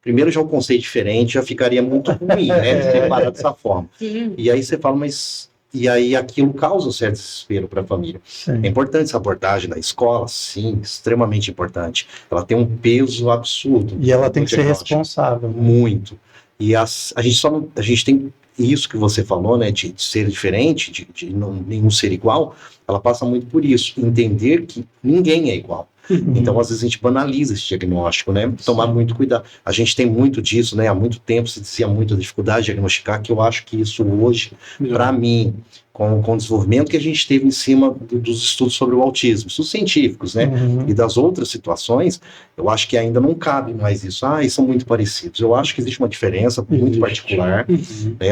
Primeiro já um conceito diferente, já ficaria muito ruim, né? Separar dessa forma. Sim. E aí você fala, mas... E aí aquilo causa um certo desespero para a família. Sim. É importante essa abordagem da escola, sim, extremamente importante. Ela tem um peso absurdo. E ela tem que ser responsável. Muito. E a gente tem isso que você falou, né, de ser diferente, de nenhum ser igual, ela passa muito por isso, entender que ninguém é igual. Então, às vezes, a gente banaliza esse diagnóstico, né? Tomar muito cuidado. A gente tem muito disso, né? Há muito tempo se dizia muito da dificuldade de diagnosticar, que eu acho que isso hoje, para mim, com o desenvolvimento que a gente teve em cima dos estudos sobre o autismo, estudos científicos, né? E das outras situações, eu acho que ainda não cabe mais isso. Eles são muito parecidos. Eu acho que existe uma diferença muito particular.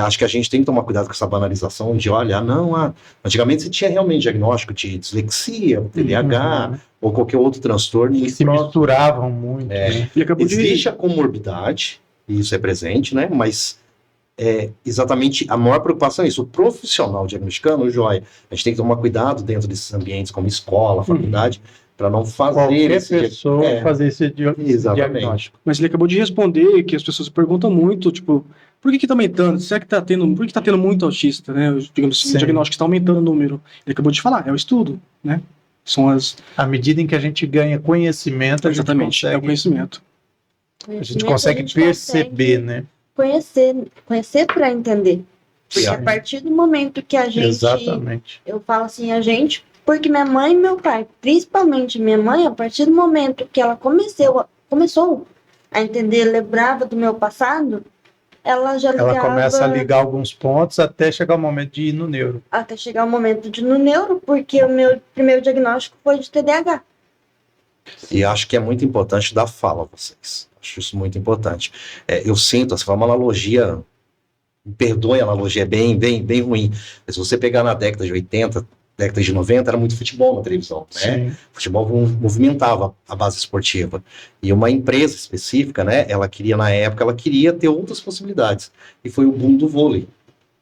Acho que a gente tem que tomar cuidado com essa banalização de, antigamente você tinha realmente diagnóstico de dislexia, TDAH, ou qualquer outro transtorno. E se misturavam muito. Né? Existe a comorbidade, e isso é presente, né? Mas exatamente a maior preocupação é isso. O profissional diagnosticando, joia, a gente tem que tomar cuidado dentro desses ambientes como escola, faculdade, para não fazer qualquer pessoa fazer esse diagnóstico. Mas ele acabou de responder que as pessoas perguntam muito, tipo, por que está aumentando? Será que por que está tendo muito autista, né? Digamos assim, o diagnóstico está aumentando o número. Ele acabou de falar, é o estudo, né? À medida em que a gente ganha conhecimento, exatamente, é o conhecimento. A gente consegue perceber, né? Conhecer para entender. Porque a partir do momento que a gente, Exatamente. eu falo assim, a gente, porque minha mãe e meu pai, principalmente minha mãe, a partir do momento que ela começou a entender, lembrava do meu passado, ela já ligava, Ela começa a ligar alguns pontos até chegar o momento de ir no neuro. até chegar o momento de ir no neuro, porque o meu primeiro diagnóstico foi de TDAH. E acho que é muito importante dar fala a vocês. Acho isso muito importante. Eu sinto, você fala uma analogia, me perdoe, a analogia é bem ruim. Mas se você pegar na década de 80, década de 90, era muito futebol na televisão, né? Sim. Futebol movimentava a base esportiva. E uma empresa específica, né? Ela queria ter outras possibilidades. E foi o boom do vôlei.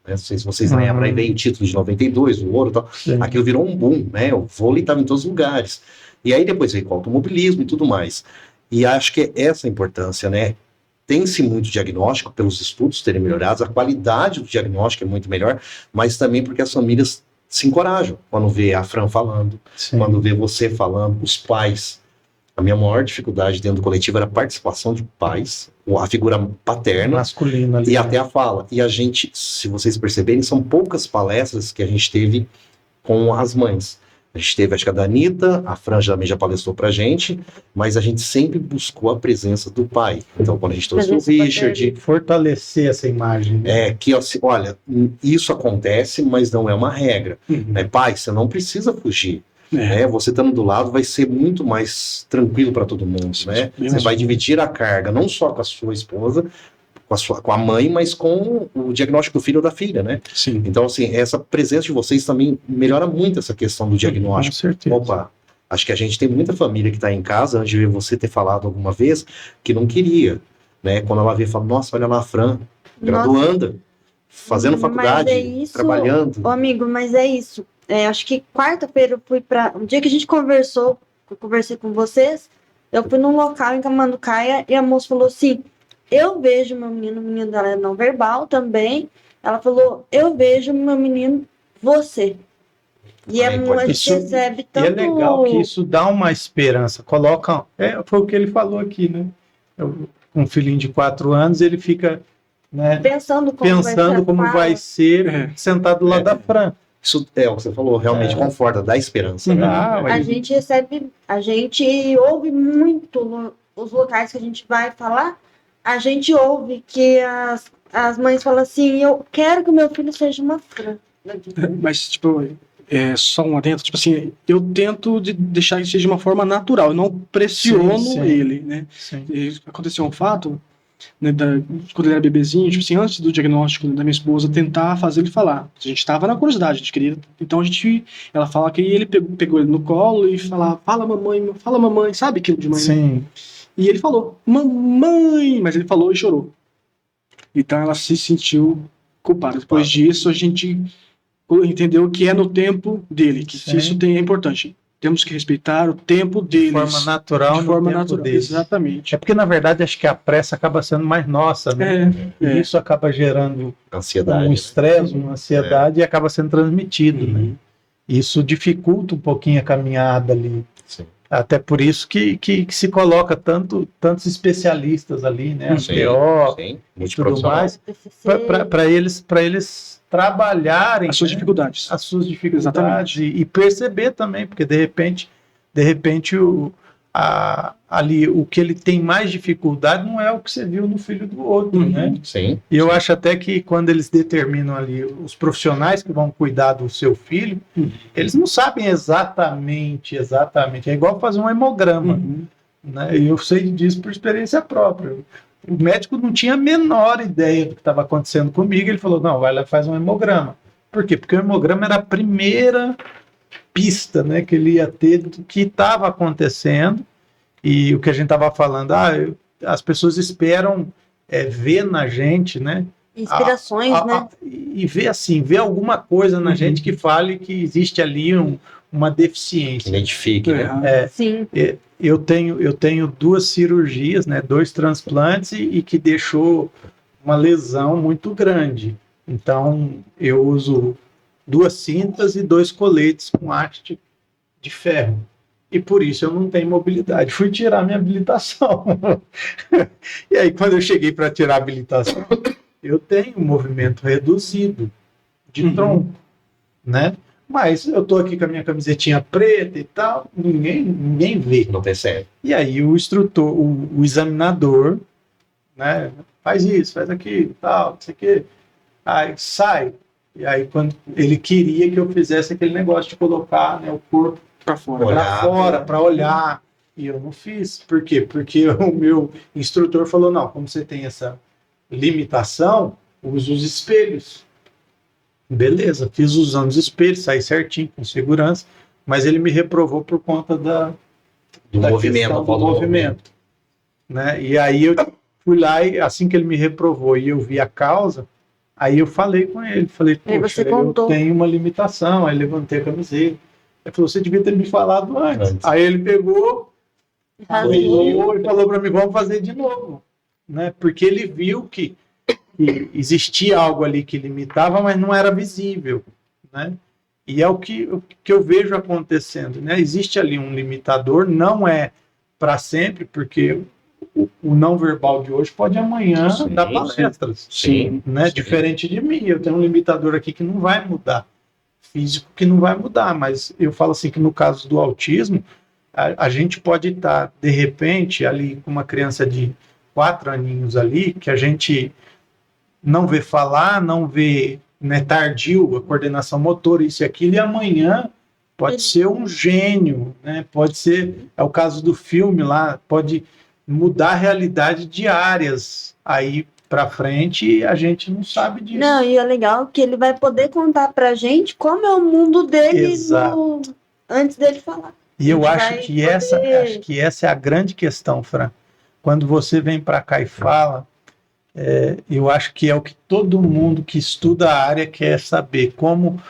Né? Não sei se vocês lembram, aí veio o título de 92, o ouro e tal. Sim. Aquilo virou um boom, né? O vôlei estava em todos os lugares. E aí depois veio o automobilismo e tudo mais. E acho que é essa a importância, né? Tem-se muito diagnóstico pelos estudos terem melhorado, a qualidade do diagnóstico é muito melhor, mas também porque as famílias se encorajam quando vê a Fran falando, Sim. quando vê você falando, os pais. A minha maior dificuldade dentro do coletivo era a participação de pais, a figura paterna Masculino ali. e até a fala. E a gente, se vocês perceberem, são poucas palestras que a gente teve com as mães. A gente teve, acho que a da Anitta, a Fran também já palestrou pra gente, mas a gente sempre buscou a presença do pai. Então, quando a gente trouxe o Presença Richard, Fortalecer essa imagem. Né? que assim, olha, isso acontece, mas não é uma regra. Né? Pai, você não precisa fugir. Né? Você estando do lado vai ser muito mais tranquilo para todo mundo. Né? Você vai dividir a carga, não só com a sua esposa, com a mãe, mas com o diagnóstico do filho ou da filha, né? Sim. Então, assim, essa presença de vocês também melhora muito essa questão do diagnóstico. Com certeza. Opa, acho que a gente tem muita família que está em casa, antes de ver você ter falado alguma vez, que não queria, né? Quando ela vê, fala, nossa, olha lá a Fran, graduanda, fazendo faculdade, trabalhando. Ô, amigo, mas é isso. Acho que quarta-feira eu fui para... Um dia que a gente conversou, eu conversei com vocês, eu fui num local em Camanducaia e a moça falou assim, eu vejo meu menino, o menino dela é não verbal também, ela falou, eu vejo meu menino, você. E a gente recebe tanto... E é legal que isso dá uma esperança, coloca... foi o que ele falou aqui, né? Um filhinho de 4 anos, ele fica... Né, pensando como vai ser sentado lá da Fran. Isso é o que você falou, realmente conforta, dá esperança. Né? A gente recebe, a gente ouve muito os locais que a gente vai falar, a gente ouve que as mães falam assim, eu quero que o meu filho seja uma Fran. Mas, tipo, só um adendo, tipo assim, eu tento deixar que seja de uma forma natural, eu não pressiono ele, né? Sim. E aconteceu um fato, né, quando ele era bebezinho, tipo assim, antes do diagnóstico da minha esposa, tentar fazer ele falar. A gente estava na curiosidade, a gente queria. Então ela fala que ele pegou ele no colo e falava, fala mamãe, sabe aquilo de mãe? Sim. Né? E ele falou, mamãe, mas ele falou e chorou. Então ela se sentiu culpada. Depois disso, a gente entendeu que é no tempo dele, que isso é importante. Temos que respeitar o tempo deles. De forma natural, de forma natural. Deles. Exatamente. É porque, na verdade, acho que a pressa acaba sendo mais nossa, né? E isso acaba gerando ansiedade, um estresse, uma ansiedade e acaba sendo transmitido, né? Isso dificulta um pouquinho a caminhada ali. Sim. Até por isso que se coloca tantos especialistas ali, né? PO e tudo mais, para eles trabalharem as suas dificuldades. As suas dificuldades e perceber também, porque de repente ali o que ele tem mais dificuldade não é o que você viu no filho do outro, né? Sim. E eu acho até que quando eles determinam ali os profissionais que vão cuidar do seu filho, eles não sabem exatamente, é igual fazer um hemograma, né? E eu sei disso por experiência própria. O médico não tinha a menor ideia do que estava acontecendo comigo, ele falou, não, vai lá e faz um hemograma. Por quê? Porque o hemograma era a primeira pista, né, que ele ia ter do que estava acontecendo. E o que a gente estava falando, as pessoas esperam ver na gente, né? Inspirações, né? E ver alguma coisa na gente que fale que existe ali uma deficiência. Identifique, né? Sim. Eu tenho 2 cirurgias, né? 2 transplantes e que deixou uma lesão muito grande. Então, eu uso 2 cintas e 2 coletes com haste de ferro. E por isso eu não tenho mobilidade. Fui tirar minha habilitação. E aí, quando eu cheguei para tirar a habilitação, eu tenho um movimento reduzido. de tronco, né? Mas eu tô aqui com a minha camisetinha preta e tal, ninguém vê. Não percebe. E aí o instrutor, o examinador, né? Faz isso, faz aquilo, tal, não sei o quê. Aí sai. E aí quando ele queria que eu fizesse aquele negócio de colocar, né, o corpo Pra fora. Olha. para fora, para olhar. E eu não fiz. Por quê? Porque o meu instrutor falou, não, como você tem essa limitação, use os espelhos. Beleza, fiz usando os espelhos, saí certinho, com segurança, mas ele me reprovou por conta da movimento, questão a volta do movimento. Né? E aí eu fui lá e assim que ele me reprovou e eu vi a causa, aí eu falei com ele, falei, Aí poxa, você contou. eu tenho uma limitação, aí levantei a camiseta. Ele falou, você devia ter me falado antes. Antes. Aí ele pegou, Rasgou. corrigiu e falou para mim, vamos fazer de novo. Né? Porque ele viu que existia algo ali que limitava, mas não era visível. Né? E é o que eu vejo acontecendo. Né? Existe ali um limitador, não é para sempre, porque o não verbal de hoje pode amanhã Sim, dar palestras. Sim. Né? Sim. Diferente de mim, eu tenho um limitador aqui que não vai mudar. Físico que não vai mudar, mas eu falo assim que no caso do autismo, a gente pode estar, de repente, ali com uma criança de 4 aninhos ali, que a gente não vê falar, não vê, né, tardio, a coordenação motora, isso e aquilo, e amanhã pode ser um gênio, né? Pode ser, é o caso do filme lá, pode mudar a realidade de áreas aí para frente e a gente não sabe disso. Não, e é legal que ele vai poder contar pra gente como é o mundo dele Exato. antes dele falar. E eu A gente acho vai que, poder- essa é a grande questão, Fran. Quando você vem para cá e fala, eu acho que é o que todo mundo que estuda a área quer saber, como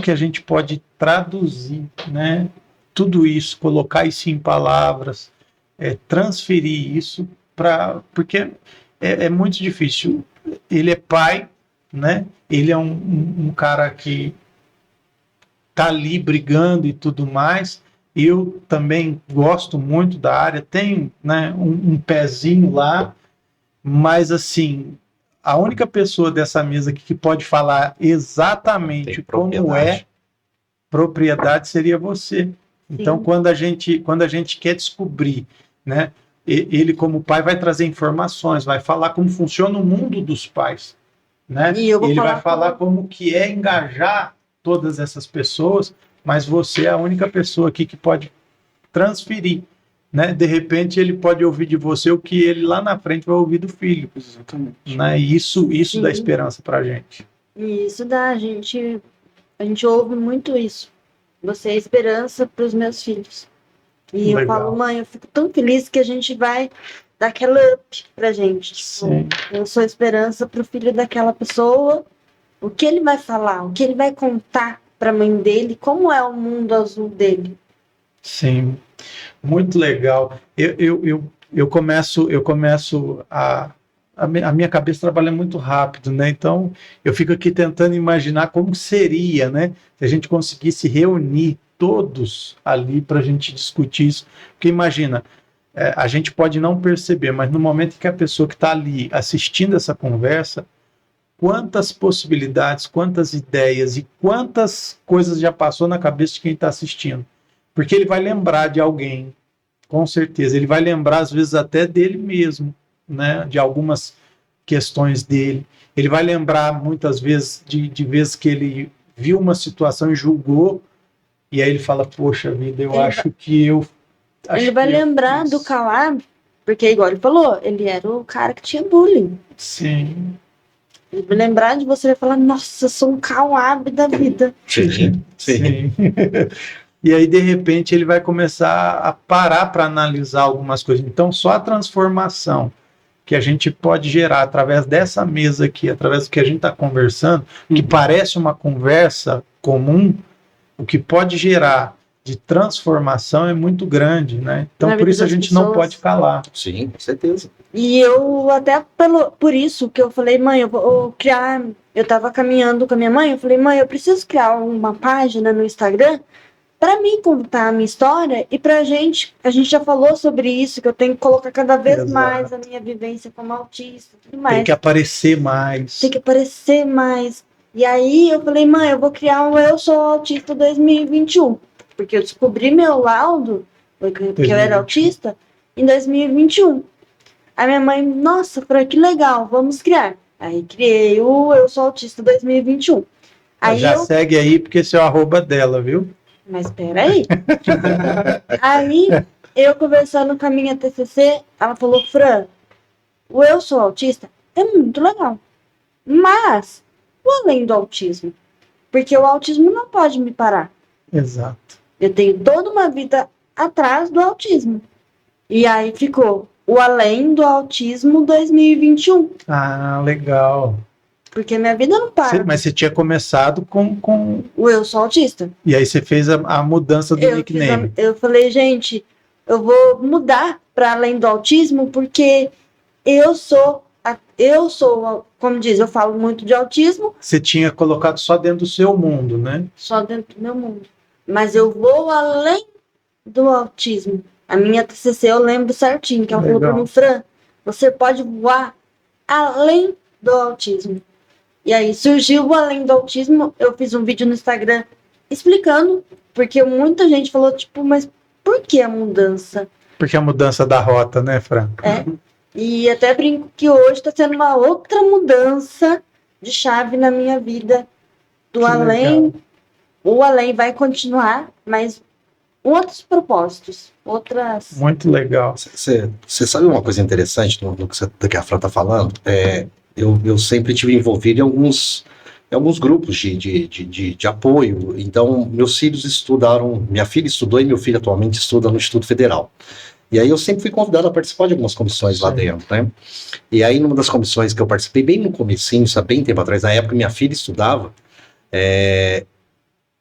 que a gente pode traduzir, né, tudo isso, colocar isso em palavras, transferir isso porque é muito difícil. Ele é pai, né? Ele é um cara que tá ali brigando e tudo mais. Eu também gosto muito da área, tenho, né, um pezinho lá, mas assim, a única pessoa dessa mesa aqui que pode falar exatamente Tem como é propriedade seria você. Então, Sim. quando a gente quer descobrir, né, ele como pai vai trazer informações, vai falar como funciona o mundo dos pais, né? E eu vou Ele falar vai falar como que é engajar todas essas pessoas, mas você é a única pessoa aqui que pode transferir, né? De repente ele pode ouvir de você o que ele lá na frente vai ouvir do filho, Exatamente. né? Isso Sim. dá esperança pra gente. E isso dá, a gente ouve muito isso. Você é esperança para os meus filhos. E eu Legal. falo, mãe, eu fico tão feliz que a gente vai dar aquela up pra gente. Tipo, Sim. eu sou esperança pro filho daquela pessoa. O que ele vai falar, o que ele vai contar pra mãe dele, como é o mundo azul dele. Sim, muito legal. Eu começo a minha cabeça trabalha muito rápido, né? Então eu fico aqui tentando imaginar como seria, né? Se a gente conseguisse reunir todos ali para a gente discutir isso. Porque imagina, a gente pode não perceber, mas no momento que a pessoa que está ali assistindo essa conversa, quantas possibilidades, quantas ideias e quantas coisas já passou na cabeça de quem está assistindo. Porque ele vai lembrar de alguém, com certeza. Ele vai lembrar, às vezes, até dele mesmo, né? De algumas questões dele. Ele vai lembrar, muitas vezes, de vezes que ele viu uma situação e julgou, e aí ele fala, poxa vida, eu acho que eu... Ele vai lembrar do Calab, porque, igual ele falou, ele era o cara que tinha bullying. Sim. Ele vai lembrar de você e vai falar, nossa, eu sou um Calab da vida. Sim. Sim. E aí, de repente, ele vai começar a parar para analisar algumas coisas. Então, só a transformação que a gente pode gerar através dessa mesa aqui, através do que a gente está conversando, que parece uma conversa comum, o que pode gerar de transformação é muito grande, né? Então, Na por vida isso a das gente não pessoas. pode calar. Sim, com certeza. E eu até por isso que eu falei, mãe, eu vou criar. Eu tava caminhando com a minha mãe, eu falei, mãe, eu preciso criar uma página no Instagram para mim contar a minha história e pra gente. A gente já falou sobre isso, que eu tenho que colocar cada vez Exato. mais a minha vivência como autista, tudo mais. Tem que aparecer mais. Tem que aparecer mais. E aí eu falei, mãe, eu vou criar um Eu Sou Autista 2021. Porque eu descobri meu laudo, porque eu era 2021. autista, em 2021. Aí minha mãe, nossa, Fran, que legal, vamos criar. Aí criei o Eu Sou Autista 2021. Aí Já segue aí, porque esse é o arroba dela, viu? Mas peraí. Aí eu conversando com a minha TCC, ela falou, Fran, o Eu Sou Autista é muito legal. Mas, o além do autismo. Porque o autismo não pode me parar. Exato. Eu tenho toda uma vida atrás do autismo. E aí ficou o além do autismo 2021. Ah, legal. Porque minha vida não para. Mas você tinha começado com... O Eu Sou Autista. E aí você fez a mudança do nickname. Eu falei, gente, eu vou mudar para além do autismo porque eu sou, como diz, eu falo muito de autismo. Você tinha colocado só dentro do seu mundo, né? Só dentro do meu mundo. Mas eu vou além do autismo. A minha TCC eu lembro certinho, que ela falou para mim, Fran, você pode voar além do autismo. E aí surgiu o Além do Autismo, eu fiz um vídeo no Instagram explicando, porque muita gente falou, tipo, mas por que a mudança? Porque a mudança da rota, né, Fran? É, e até brinco que hoje está sendo uma outra mudança de chave na minha vida, do Que além, legal. o além vai continuar, mas outros propósitos, outras... Muito legal. Você sabe uma coisa interessante do que a Fran está falando? Eu sempre tive envolvido em alguns grupos de apoio. Então, meus filhos estudaram, minha filha estudou e meu filho atualmente estuda no Instituto Federal. E aí eu sempre fui convidado a participar de algumas comissões lá dentro, né? E aí, numa das comissões que eu participei, bem no comecinho, isso há bem tempo atrás, na época minha filha estudava,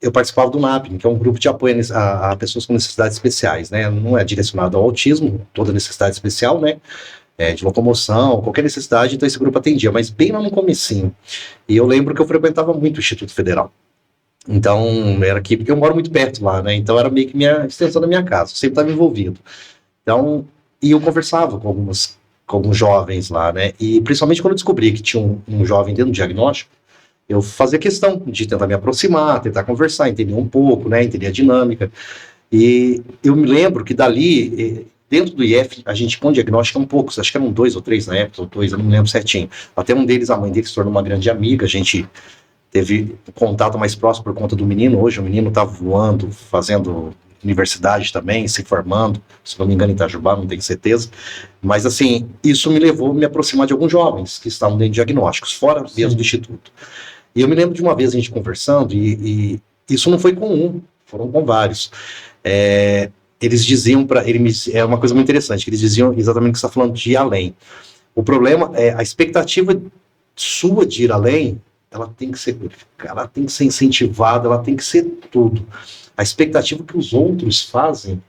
eu participava do NAPN, que é um grupo de apoio a pessoas com necessidades especiais, né? Não é direcionado ao autismo, toda necessidade especial, né? De locomoção, qualquer necessidade, então esse grupo atendia, mas bem lá no comecinho. E eu lembro que eu frequentava muito o Instituto Federal. Então, era aqui, porque eu moro muito perto lá, né? Então era meio que minha extensão da minha casa, eu sempre estava envolvido. Então, e eu conversava com alguns jovens lá, né? E principalmente quando eu descobri que tinha um jovem dentro do diagnóstico, eu fazia questão de tentar me aproximar, tentar conversar, entender um pouco, né? Entender a dinâmica. E eu me lembro que dali, dentro do IF, a gente com diagnóstico eram poucos, acho que eram 2 ou 3 na época, ou 2, eu não me lembro certinho. Até um deles, a mãe dele se tornou uma grande amiga, a gente teve contato mais próximo por conta do menino. Hoje o menino está voando, fazendo universidade também, se formando, se não me engano em Itajubá, não tenho certeza. Mas assim, isso me levou a me aproximar de alguns jovens que estavam dentro de diagnósticos, fora mesmo do Instituto. E eu me lembro de uma vez a gente conversando, e isso não foi com um, foram com vários. Eles diziam para ele, é uma coisa muito interessante, que eles diziam exatamente o que você está falando, de ir além. O problema é a expectativa sua de ir além, ela tem que ser incentivada, ela tem que ser tudo. A expectativa que os outros fazem,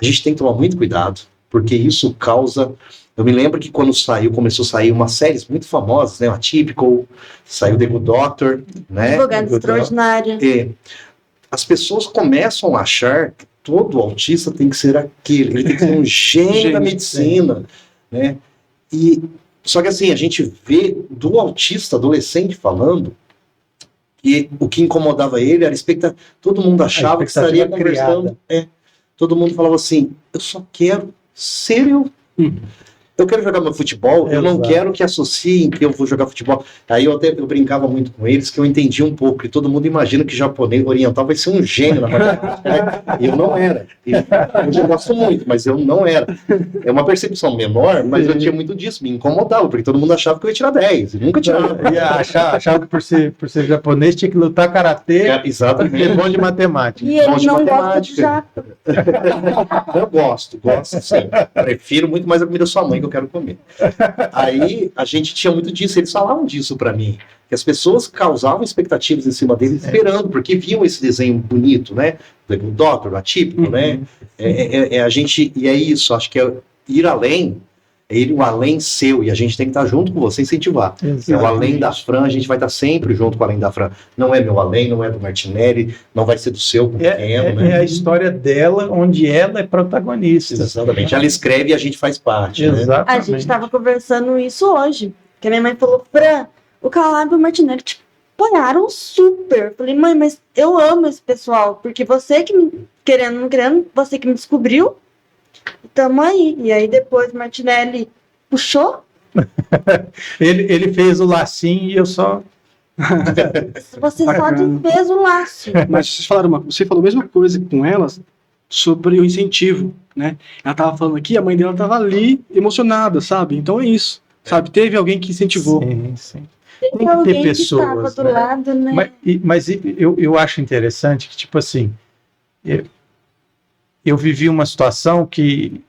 a gente tem que tomar muito cuidado, porque isso causa... Eu me lembro que quando começou a sair umas séries muito famosas, né? O Atypical, saiu The Good Doctor, né? Advogada Extraordinária. As pessoas começam a achar que todo autista tem que ser aquele, ele tem que ser um gênio da medicina, né? Só que assim, a gente vê do autista adolescente falando, e o que incomodava ele era a expectativa. Todo mundo achava que estaria conversando. Todo mundo falava assim, eu só quero ser eu. Eu quero jogar meu futebol, eu não quero que associem que eu vou jogar futebol. Aí eu brincava muito com eles, que eu entendi um pouco, que todo mundo imagina que japonês oriental vai ser um gênio na matemática. Eu não era. Eu gosto muito, mas eu não era. É uma percepção menor, mas eu tinha muito disso, me incomodava, porque todo mundo achava que eu ia tirar 10, e nunca tirava. Achava que por ser japonês tinha que lutar karatê, exatamente. E bom de matemática. E ele não gosta de jato. Eu gosto sim. Prefiro muito mais a comida da sua mãe, que eu quero comer. Aí a gente tinha muito disso, eles falavam disso pra mim, que as pessoas causavam expectativas em cima deles, esperando, porque viam esse desenho bonito, né? Do Doctor, atípico, né? A gente, e é isso, acho que é ir além, é ir o além seu, e a gente tem que estar junto com você, incentivar. É o além da Fran, a gente vai estar sempre junto com o além da Fran. Não é meu além, não é do Martinelli, não vai ser do seu pequeno, né? É a história dela, onde ela é protagonista. Exatamente. Ela escreve e a gente faz parte. Exatamente. A gente estava conversando isso hoje, que a minha mãe falou, Fran, o Calab e o Martinelli, tipo, apoiaram super. Falei, mãe, mas eu amo esse pessoal, porque você que me, querendo ou não querendo, você que me descobriu, tamo aí. E aí depois Martinelli puxou, Ele fez o lacinho e eu só. você só Bacana. desfez o laço. Mas você falou a mesma coisa com elas sobre o incentivo, né? Ela tava falando aqui, a mãe dela tava ali emocionada, sabe? Então é isso, sabe? Teve alguém que incentivou. Sim, sim. Tem Tem que ter alguém que pessoas, estava do né? lado, né? Mas eu acho interessante que, tipo assim, eu vivi uma situação que,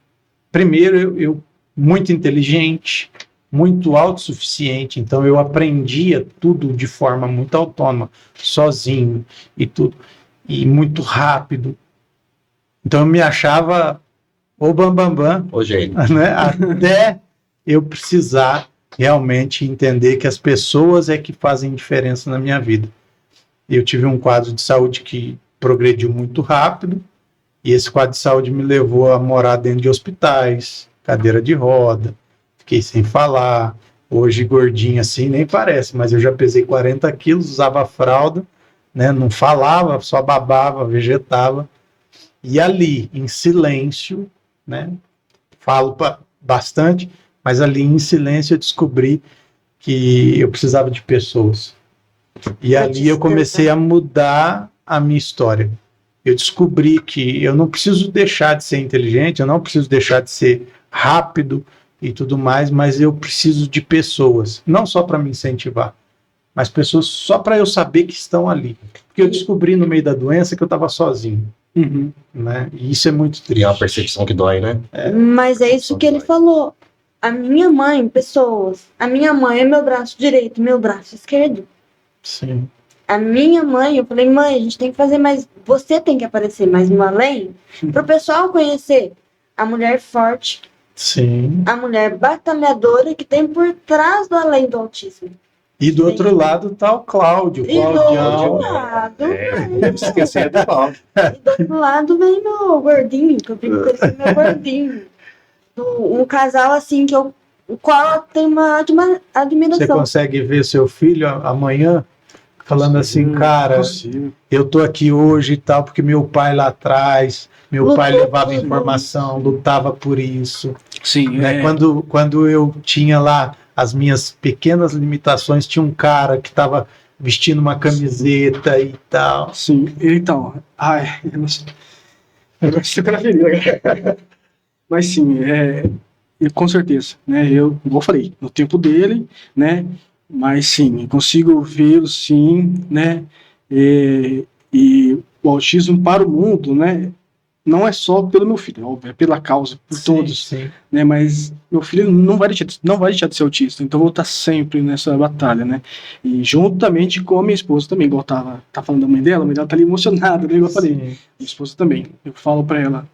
primeiro, eu muito inteligente, muito autossuficiente, então eu aprendia tudo de forma muito autônoma, sozinho e tudo, e muito rápido. Então eu me achava o bambambam, Ô, gênio. né? Até eu precisar realmente entender que as pessoas é que fazem diferença na minha vida. Eu tive um quadro de saúde que progrediu muito rápido, e esse quadro de saúde me levou a morar dentro de hospitais, cadeira de roda, fiquei sem falar, hoje gordinho assim, nem parece, mas eu já pesei 40 quilos, usava fralda, né? Não falava, só babava, vegetava, e ali, em silêncio, né? Falo bastante, mas ali em silêncio eu descobri que eu precisava de pessoas. E ali eu comecei a mudar a minha história. Eu descobri que eu não preciso deixar de ser inteligente, eu não preciso deixar de ser rápido e tudo mais, mas eu preciso de pessoas, não só para me incentivar, mas pessoas só para eu saber que estão ali. Porque eu descobri no meio da doença que eu estava sozinho, Uhum. né? E isso é muito E é uma triste. percepção que dói, né? Mas é isso que ele falou. A minha mãe, pessoas, a minha mãe é meu braço direito, meu braço esquerdo. Sim. A minha mãe, eu falei, mãe, a gente tem que fazer mais, você tem que aparecer mais no além, para o pessoal conhecer a mulher forte, Sim. a mulher batalhadora que tem por trás do além do autismo. E do outro lado tá o Cláudio, E do Claudião. outro lado, Não se esquecer do Paulo. e do outro lado vem meu gordinho, que eu brinco com ele, meu gordinho. Um casal assim que eu, o qual eu tenho uma Você admiração. consegue ver seu filho amanhã falando assim, cara, Possível. eu tô aqui hoje e tal, porque meu pai lá atrás, meu Lutou pai levava por informação, lutava por isso. Sim, Né? Quando eu tinha lá as minhas pequenas limitações, tinha um cara que estava vestindo uma camiseta e tal. sim. Então, ai, eu não sei. Agora você tá feliz, né? Mas sim, com certeza, né? Eu, como eu falei, no tempo dele, né? Mas sim, eu consigo vê-lo, sim, né? E o autismo para o mundo, né? Não é só pelo meu filho, óbvio, é pela causa, por todos, Sim. né? Mas meu filho não vai deixar de ser autista, então eu vou estar sempre nessa batalha, né? E juntamente com a minha esposa também, igual tá falando da mãe dela, a mãe dela tá ali emocionada, né? Igual eu falei, Sim. minha esposa também. Eu falo para ela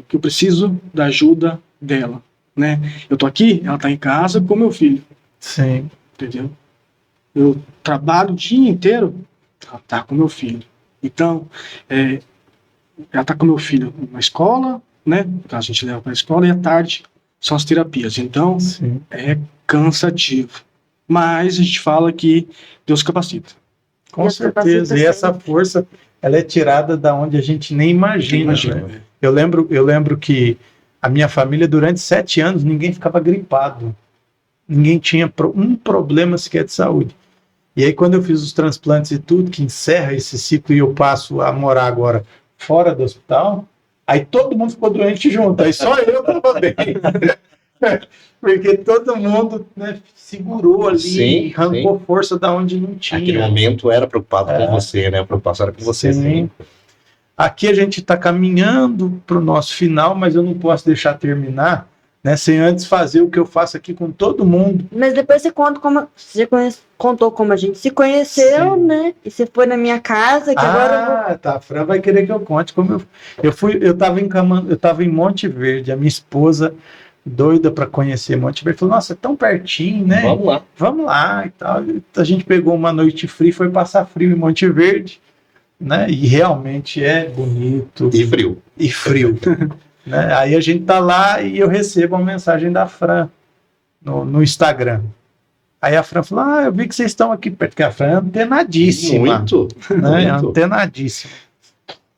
que eu preciso da ajuda dela, né? Eu tô aqui, ela tá em casa com meu filho, Sim. entendeu? Eu trabalho o dia inteiro, ela tá com meu filho. Então, ela tá com meu filho na escola, né? Então a gente leva para a escola e à tarde são as terapias. Então, Sim. é cansativo. Mas a gente fala que Deus capacita. Com Deus certeza. capacita E essa sempre. força, ela é tirada da onde a gente nem imagina. Né? Eu lembro que a minha família, durante 7 anos, ninguém ficava gripado. Ninguém tinha um problema sequer de saúde. E aí, quando eu fiz os transplantes e tudo, que encerra esse ciclo e eu passo a morar agora fora do hospital, aí todo mundo ficou doente junto. Aí só eu estava bem. Porque todo mundo, né, segurou ali, Sim, arrancou força da onde não tinha. Naquele momento era preocupado com você, né? A preocupação era com você, sim. Aqui a gente está caminhando para o nosso final, mas eu não posso deixar terminar, né, sem antes fazer o que eu faço aqui com todo mundo. Mas depois você conta como você contou como a gente se conheceu, Sim. né? E você foi na minha casa, que agora eu vou. Tá, a Fran vai querer que eu conte como eu estava em Monte Verde, a minha esposa doida para conhecer Monte Verde, falou, nossa, é tão pertinho, né? Vamos lá e tal. A gente pegou uma noite fria e foi passar frio em Monte Verde, né? E realmente é bonito. E frio. Né? Aí a gente tá lá e eu recebo uma mensagem da Fran no Instagram. Aí a Fran falou, eu vi que vocês estão aqui perto, porque a Fran é antenadíssima. Muito. Né? Muito. Antenadíssima.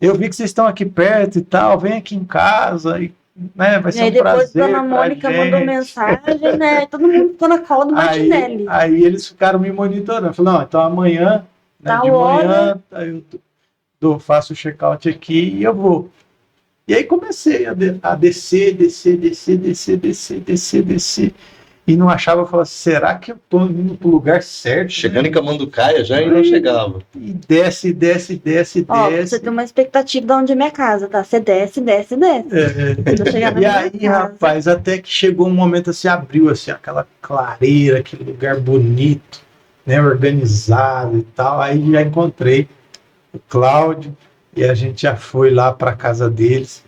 Eu vi que vocês estão aqui perto e tal, vem aqui em casa, e, né, vai E ser aí um depois prazer Dona pra Mônica mandou gente. mensagem, né? Todo mundo ficou na cola do Martinelli. Aí eles ficaram me monitorando. Falaram, não, então amanhã, né, Tal de manhã, hora. aí eu faço o check-out aqui e eu vou. E aí comecei a descer. E não achava, eu falava, será que eu tô indo pro lugar certo? Chegando né? em Camanducaia já e não chegava. E desce. Ó, você tem uma expectativa de onde é minha casa, tá? Você desce. Quando eu chegar na E minha aí, casa. rapaz, até que chegou um momento assim, abriu assim, aquela clareira, aquele lugar bonito, né, organizado e tal. Aí já encontrei o Cláudio e a gente já foi lá para casa deles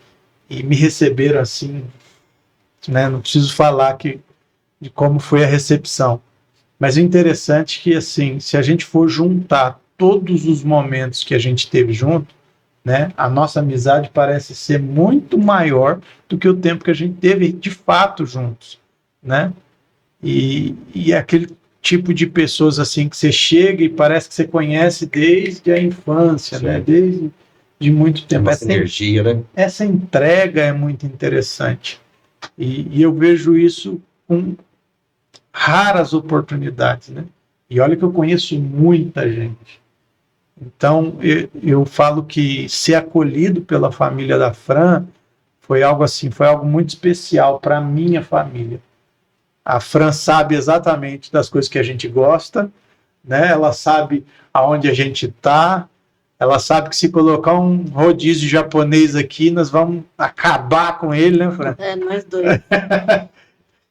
e me receberam assim, né, não preciso falar de como foi a recepção. Mas o interessante é que, assim, se a gente for juntar todos os momentos que a gente teve junto, né, a nossa amizade parece ser muito maior do que o tempo que a gente teve de fato juntos, né? E é aquele tipo de pessoas assim que você chega e parece que você conhece desde a infância, Sim. né? Desde de muito tempo. Essa energia, né? Essa entrega é muito interessante. E eu vejo isso com raras oportunidades, né? E olha que eu conheço muita gente. Então, eu falo que ser acolhido pela família da Fran foi algo assim, foi algo muito especial para a minha família. A Fran sabe exatamente das coisas que a gente gosta, né? Ela sabe aonde a gente está, ela sabe que se colocar um rodízio japonês aqui, nós vamos acabar com ele, né, Fran? É, nós dois.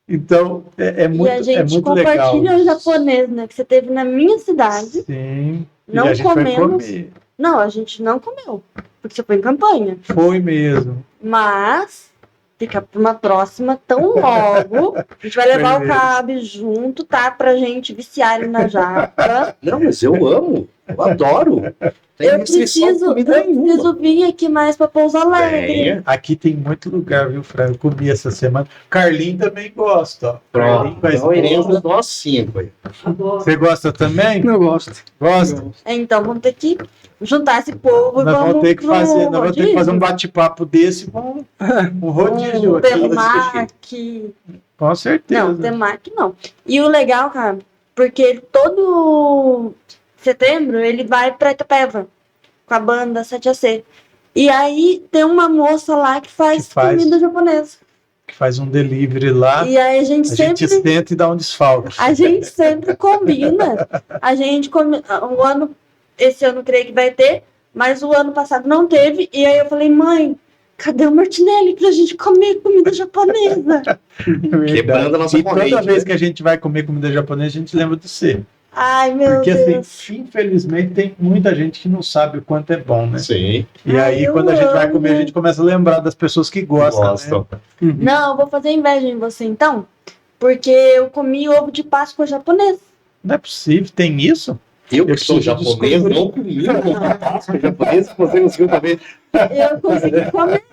Então, é muito, E a gente muito legal. compartilha o japonês, né? Que você teve na minha cidade. Sim. Não e a gente foi comemos. comer. Não, a gente não comeu. Porque você foi em campanha. Foi mesmo. Mas fica para uma próxima tão logo. A gente vai levar o Cabe junto, tá? Pra gente viciar ele na japa. Não, mas eu amo. Eu adoro. Tem Eu restrição de preciso comida nenhuma. vir aqui mais pra Pouso Alegre. Venha. Aqui tem muito lugar, viu, Fran? Eu comi essa semana. Carlinho também gosta, ó. Pronto. Carlinho com a Então iremos esposa. nós 5 aí. Você gosta também? Eu gosto. Gosta? Então vamos ter que juntar esse povo e Nós vamos ter que pro fazer, nós vamos ter que rodízio. fazer um bate-papo desse com um rodízio Um aqui. temaki. Com certeza. Não, temaki não. E o legal, cara, porque todo setembro ele vai pra Itapeva com a banda 7AC. E aí tem uma moça lá que faz comida japonesa. Que faz um delivery lá. E aí a gente gente senta e dá um desfalque. A gente sempre combina. A gente esse ano creio que vai ter, mas o ano passado não teve. E aí eu falei, mãe, cadê o Martinelli pra gente comer comida japonesa? Quebrando a nossa E corrente, toda vez né? que a gente vai comer comida japonesa, a gente lembra de você. Ai, meu Porque, Deus. assim, infelizmente, tem muita gente que não sabe o quanto é bom, né? Sim. E aí, eu quando a gente vai amo. comer, a gente começa a lembrar das pessoas que gostam. Gostam. Né? Não, eu vou fazer inveja em você então, porque eu comi ovo de Páscoa japonês. Não é possível, tem isso? Eu que Eu sou preciso japonês, descobrir. não comi o Páscoa japonês, você conseguiu também. Eu consegui comer.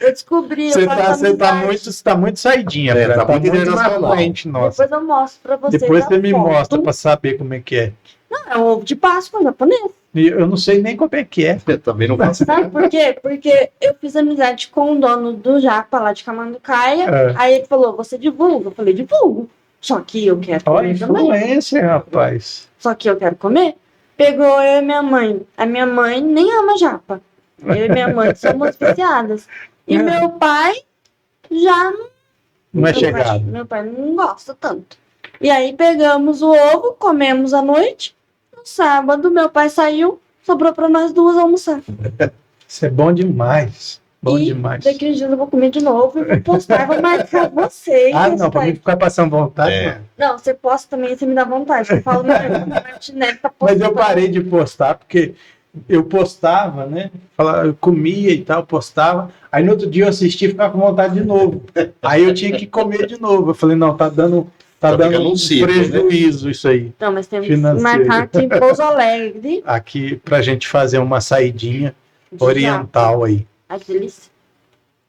Eu descobri. Você eu faço tá amizade. muito saidinha, É, Fran, tá muito internacional. na frente, nossa. Depois eu mostro pra você. Depois a você me foto. mostra para saber como é que é. Não, é um ovo de Páscoa japonês. E eu não sei nem como é que é. Eu também não faço ideia. Sabe por quê? Porque eu fiz amizade com o dono do Japa lá de Camanducaia. É. Aí ele falou, você divulga? Eu falei, divulgo. Só que eu quero Olha a comer também. influência, rapaz. Só que eu quero comer. Pegou eu e minha mãe. A minha mãe nem ama japa. Eu e minha mãe somos viciadas. E meu pai já Não é meu chegado. Meu pai não gosta tanto. E aí pegamos o ovo, comemos à noite. No sábado, meu pai saiu, sobrou para nós duas almoçar. Isso é bom demais. Bom e demais. daqui uns dias eu vou comer de novo e vou postar, vou marcar vocês. Ah, não, para mim ficar passando vontade. É. não. Não, você posta também, você me dá vontade. Eu falo, o Martinelli tá postando. Mas eu parei de postar porque eu postava, né? Eu comia e tal, postava. Aí no outro dia eu assistia e ficava com vontade de novo. Aí eu tinha que comer de novo. Eu falei, não, tá dando ficando um ciclo, prejuízo isso aí. Não, mas temos que Financeiro. marcar aqui em Pouso Alegre. Aqui pra gente fazer uma saidinha de oriental aí. japa. Ai, que delícia.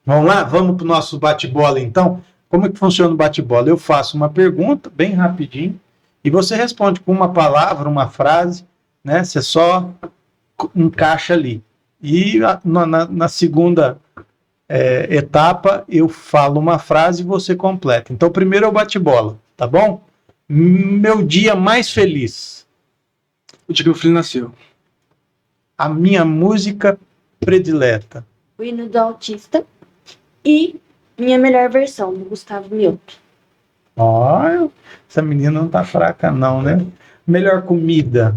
Vamos lá? Vamos pro nosso bate-bola então? Como é que funciona o bate-bola? Eu faço uma pergunta bem rapidinho E você responde com uma palavra, uma frase, né? Você só encaixa ali. E na segunda etapa, eu falo uma frase e você completa. Então, primeiro eu bate-bola, tá bom? Meu dia mais feliz. O dia que o filho nasceu. A minha música predileta. O hino do autista e minha melhor versão, do Gustavo Mioto. Olha, essa menina não tá fraca não, né? Melhor comida.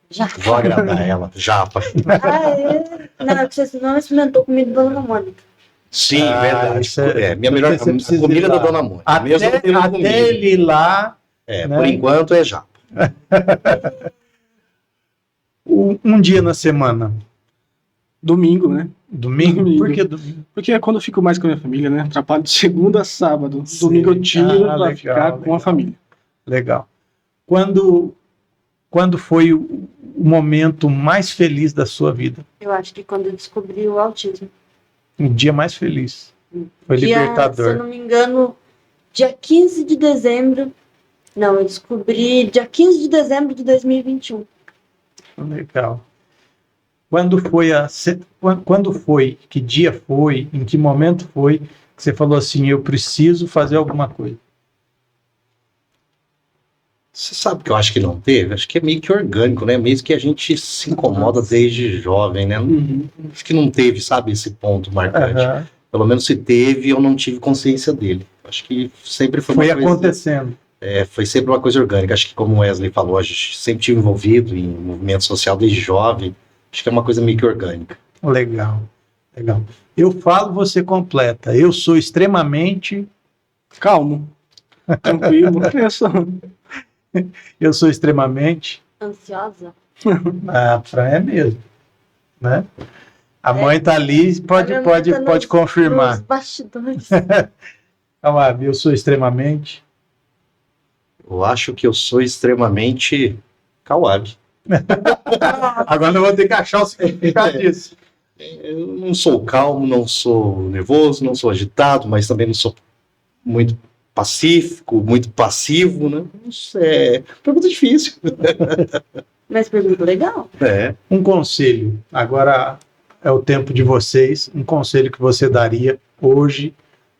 Já. Vou agradar ela. Japa. Ah, é? Não, é que você não experimentou comida da Dona Mônica. Sim, Ah, verdade. isso é- Minha melhor você precisa comida ir da lá. Dona Mônica. Mesmo Até, tendo até comida. ele ir lá, né? Por enquanto é japa. um dia na semana. Domingo, né? Domingo? Domingo. Por que domingo? Porque é quando eu fico mais com a minha família, né? Trabalho de segunda a sábado. Sim. Domingo eu tiro pra legal, ficar com legal. a família. Legal. Quando foi o momento mais feliz da sua vida? Eu acho que quando eu descobri o autismo. O dia mais feliz. Foi Se eu libertador. não me engano, dia 15 de dezembro. Não, eu descobri dia 15 de dezembro de 2021. Legal. Quando foi? Que dia foi? Em que momento foi que você falou assim, eu preciso fazer alguma coisa? Você sabe que eu acho que não teve? Acho que é meio que orgânico, né? Mesmo que a gente se incomoda desde jovem, né? Uhum. Acho que não teve, sabe, esse ponto marcante. Aham. Pelo menos se teve, eu não tive consciência dele. Acho que sempre foi Foi uma coisa... acontecendo. Foi sempre uma coisa orgânica. Acho que, como o Wesley falou, a gente sempre estive envolvido em movimento social desde jovem. Acho que é uma coisa meio que orgânica. Legal. Legal. Eu falo, você completa. Eu sou extremamente... Calmo. Tranquilo. Eu sou extremamente... Ansiosa? Ah, Fran é mesmo. Né? A mãe tá ali, pode confirmar. Nos bastidores. Calma, eu sou extremamente... Eu acho que eu sou extremamente Kawab. Agora eu vou ter que achar o significado disso. Eu não sou calmo, não sou nervoso, não sou agitado, mas também não sou muito pacífico, muito passivo, né? Isso é pergunta difícil. Mas pergunta legal. Um conselho, agora é o tempo de vocês, um conselho que você daria hoje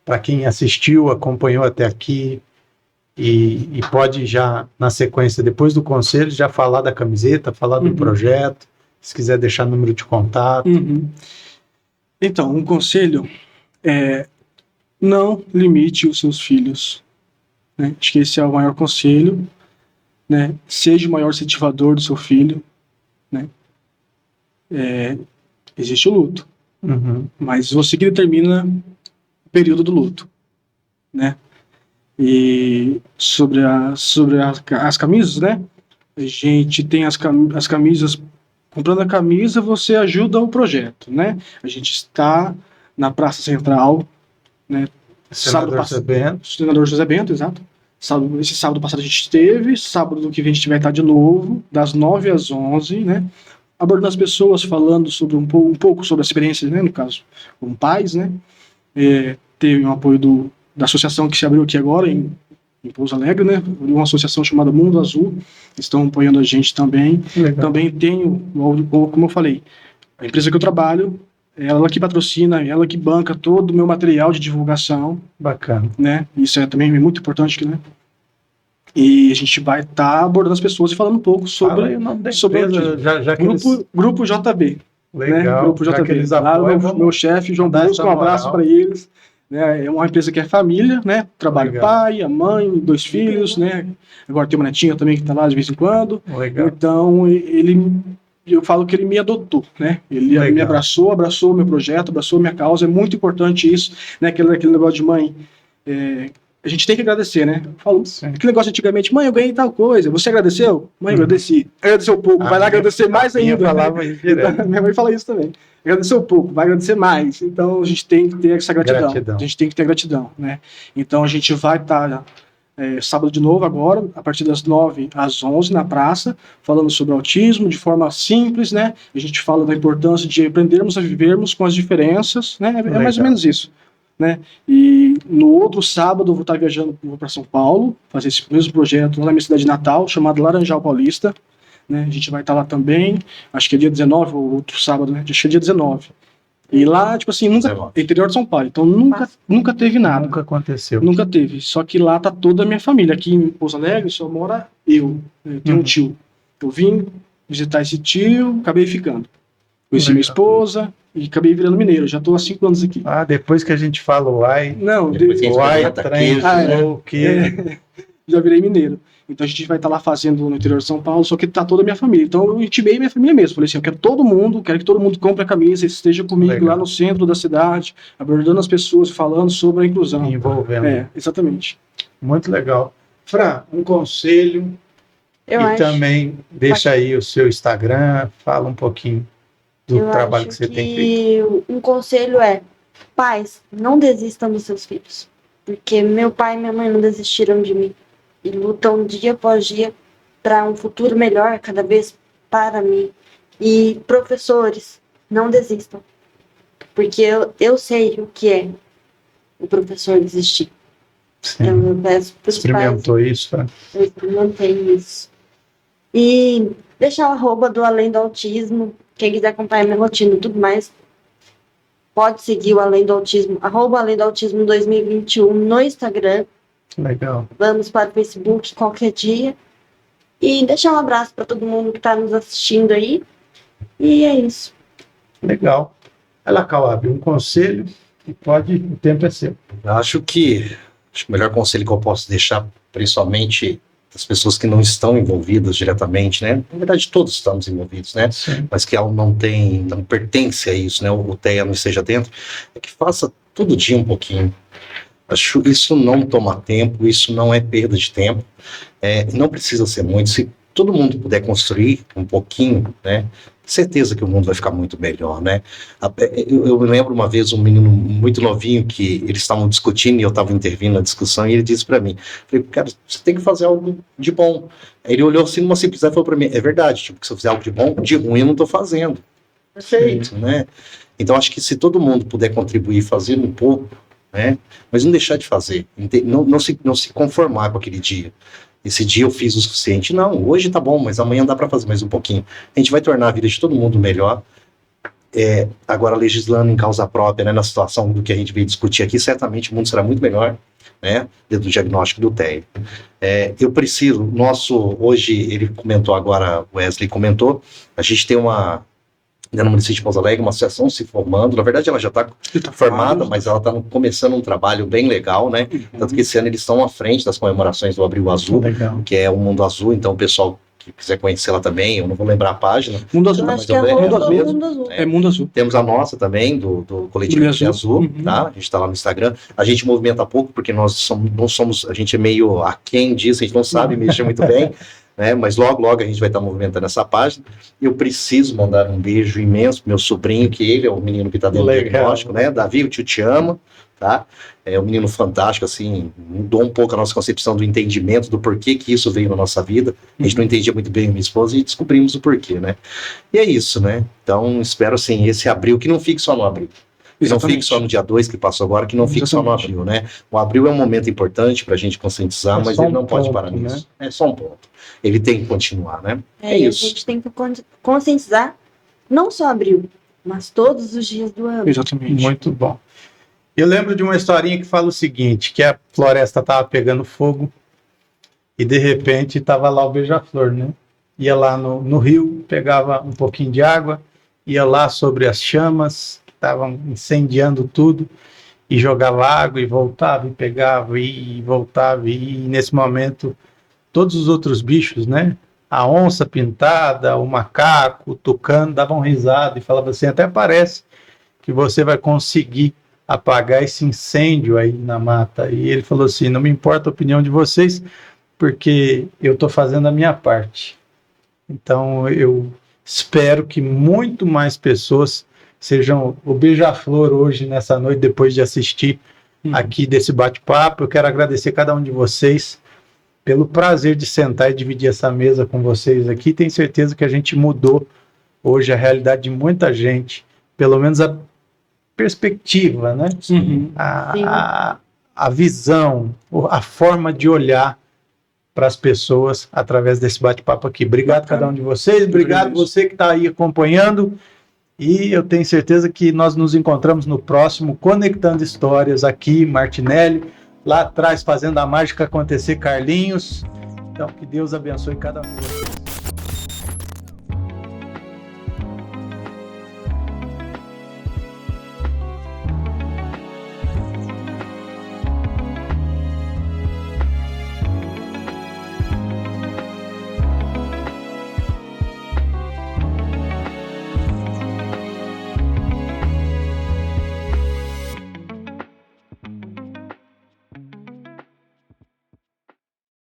para quem assistiu, acompanhou até aqui e pode já, na sequência, depois do conselho, já falar da camiseta, falar do projeto, se quiser deixar número de contato. Uhum. Então, um conselho é não limite os seus filhos. Né? Acho que esse é o maior conselho. Né? Seja o maior incentivador do seu filho. Né? Existe o luto, Uhum. mas você que determina o período do luto. Né? E sobre as camisas, né? A gente tem as camisas. Comprando a camisa, você ajuda o projeto, né? A gente está na Praça Central, né? Senador José Bento. Senador José Bento, exato. Esse sábado passado a gente esteve, sábado que vem a gente vai estar de novo, das 9 às 11, né? Abordando as pessoas, falando sobre um pouco sobre a experiência, né? No caso, com pais, né? Teve um apoio da associação que se abriu aqui agora, em Pouso Alegre, né? Uma associação chamada Mundo Azul, estão apoiando a gente também. Legal. Também tenho, como eu falei, a empresa que eu trabalho, ela que patrocina, ela que banca todo o meu material de divulgação. Bacana. Né? Isso também é muito importante, né? E a gente vai estar abordando as pessoas e falando um pouco Fala aí sobre o nome da sobre empresa, já que eles... Grupo JB. Legal, Né? Grupo já JB. que eles Lá apoiam, o meu chefe, João dar Bosco, essa um abraço moral. para eles. Né? É uma empresa que é família, né? Trabalha o Legal. pai, a mãe, 2 filhos, né? Agora tem uma netinha também que está lá de vez em quando. Legal. Então, eu falo que ele me adotou, né? Ele Legal. me abraçou o meu projeto, abraçou a minha causa. É muito importante isso, né? Aquele negócio de mãe. A gente tem que agradecer, né? Eu falo, Sim. aquele negócio antigamente, mãe, eu ganhei tal coisa. Você agradeceu? Mãe, agradeci. Agradeceu pouco, vai lá agradecer mais minha ainda. falava isso direto. Minha mãe fala isso também. Agradeceu pouco, vai agradecer mais. Então a gente tem que ter essa gratidão. A gente tem que ter gratidão, né? Então a gente vai estar sábado de novo agora, a partir das 9 às 11 na praça, falando sobre autismo de forma simples, né? A gente fala da importância de aprendermos a vivermos com as diferenças, né? É mais ou menos isso. né? E no outro sábado eu vou estar viajando para São Paulo, fazer esse mesmo projeto lá na minha cidade natal, chamado Laranjal Paulista, né? A gente vai estar lá também, acho que é dia 19, ou outro sábado, né? Acho que é dia 19. E lá, tipo assim, nunca, 19. interior de São Paulo, então nunca teve nada. Nunca aconteceu. Nunca teve. Só que lá tá toda a minha família. Aqui em Pouso Alegre só mora eu. Eu tenho um tio. Eu vim visitar esse tio, acabei ficando. Conheci minha esposa e acabei virando mineiro. Já tô há 5 anos aqui. Ah, depois que a gente fala uai, Não, Depois que a gente uai, experimenta trem, queijo, o que... já virei mineiro. Então a gente vai estar lá fazendo no interior de São Paulo, só que tá toda a minha família. Então eu intimei minha família mesmo. Falei assim, eu quero que todo mundo compre a camisa, esteja comigo Legal. lá no centro da cidade, abordando as pessoas, falando sobre a inclusão. envolvendo. Exatamente. Muito legal. Fran, um conselho Eu e acho, também deixa aí o seu Instagram, fala um pouquinho do eu trabalho acho que você tem feito. um conselho é: pais, não desistam dos seus filhos. Porque meu pai e minha mãe não desistiram de mim. E lutam dia após dia para um futuro melhor, cada vez para mim. E professores, não desistam. Porque eu sei o que é o professor desistir. Sim. Então eu peço para os pais, Experimentou isso, Fran? eu experimentei isso. E deixar o arroba do Além do Autismo. Quem quiser acompanhar minha rotina e tudo mais, pode seguir o Além do Autismo, arroba Além do Autismo 2021 no Instagram. Legal. Vamos para o Facebook qualquer dia. E deixar um abraço para todo mundo que está nos assistindo aí. E é isso. Legal. Vai lá, Cauab, um conselho e pode, o tempo é seu. Acho que o melhor conselho que eu posso deixar, principalmente das pessoas que não estão envolvidas diretamente, né? Na verdade, todos estamos envolvidos, né? Sim. Mas que ela não pertence a isso, né? O TEA não esteja dentro, é que faça todo dia um pouquinho. Acho isso não toma tempo, isso não é perda de tempo, não precisa ser muito. Se todo mundo puder construir um pouquinho, né? Certeza que o mundo vai ficar muito melhor, né? Eu me lembro uma vez um menino muito novinho que eles estavam discutindo e eu estava intervindo na discussão e ele disse para mim, falei, cara, você tem que fazer algo de bom. Aí ele olhou assim numa simplicidade e falou para mim, é verdade, tipo, que se eu fizer algo de bom, de ruim eu não estou fazendo. Perfeito, né? Então acho que se todo mundo puder contribuir fazendo um pouco, né? Mas não deixar de fazer, não se conformar com aquele dia. Esse dia eu fiz o suficiente. Não, hoje tá bom, mas amanhã dá para fazer mais um pouquinho. A gente vai tornar a vida de todo mundo melhor. Agora, legislando em causa própria, né, na situação do que a gente veio discutir aqui, certamente o mundo será muito melhor, né, dentro do diagnóstico do TEA. Eu preciso, hoje, ele comentou agora, o Wesley comentou, a gente tem no município de Pouso Alegre, uma associação se formando. Na verdade, ela já está formada, mas ela está começando um trabalho bem legal, né? Tanto que esse ano eles estão à frente das comemorações do Abril Azul, Legal. que é o Mundo Azul. Então, o pessoal que quiser conhecê-la também, eu não vou lembrar a página. Mundo Azul. Eu mas acho que é eu arroba lembro. Mundo Azul. É Mundo Azul. Temos a nossa também, do Coletivo Brilho Brilho Azul, Uhum. tá? A gente está lá no Instagram. A gente movimenta pouco, porque não somos, a gente é meio aquém disso, a gente não sabe mexer muito bem, né? Mas logo a gente vai estar movimentando essa página. Eu preciso mandar um beijo imenso pro meu sobrinho, que ele é o menino que está dentro do diagnóstico, né? Davi, o tio te ama, tá? É um menino fantástico, assim, mudou um pouco a nossa concepção do entendimento do porquê que isso veio na nossa vida. A gente não entendia muito bem, minha esposa, e descobrimos o porquê, né? E é isso, né? Então, espero, assim, esse abril, que não fique só no abril. Que não fique só no dia 2 que passou agora, que não fique só no abril, né? O abril é um momento importante para a gente conscientizar, mas ele não pode parar nisso. É só um ponto. Ele tem que continuar, né? É E isso. a gente tem que conscientizar, não só abril, mas todos os dias do ano. Exatamente. Muito bom. Eu lembro de uma historinha que fala o seguinte, que a floresta estava pegando fogo e de repente estava lá o beija-flor, né? Ia lá no rio, pegava um pouquinho de água, ia lá sobre as chamas que estavam incendiando tudo e jogava água e voltava e pegava e voltava, e nesse momento todos os outros bichos, né? A onça pintada, o macaco, o tucano davam risada e falavam assim, até parece que você vai conseguir apagar esse incêndio aí na mata. E ele falou assim, não me importa a opinião de vocês, porque eu estou fazendo a minha parte. Então eu espero que muito mais pessoas sejam o beija-flor hoje, nessa noite, depois de assistir aqui desse bate-papo. Eu quero agradecer cada um de vocês pelo prazer de sentar e dividir essa mesa com vocês aqui. Tenho certeza que a gente mudou hoje a realidade de muita gente, pelo menos perspectiva, né? Uhum. A visão, a forma de olhar para as pessoas através desse bate-papo aqui. Obrigado a cada um de vocês, obrigado você que está aí acompanhando, e eu tenho certeza que nós nos encontramos no próximo Conectando Histórias aqui, Martinelli, lá atrás fazendo a mágica acontecer, Carlinhos. Então, que Deus abençoe cada um de vocês.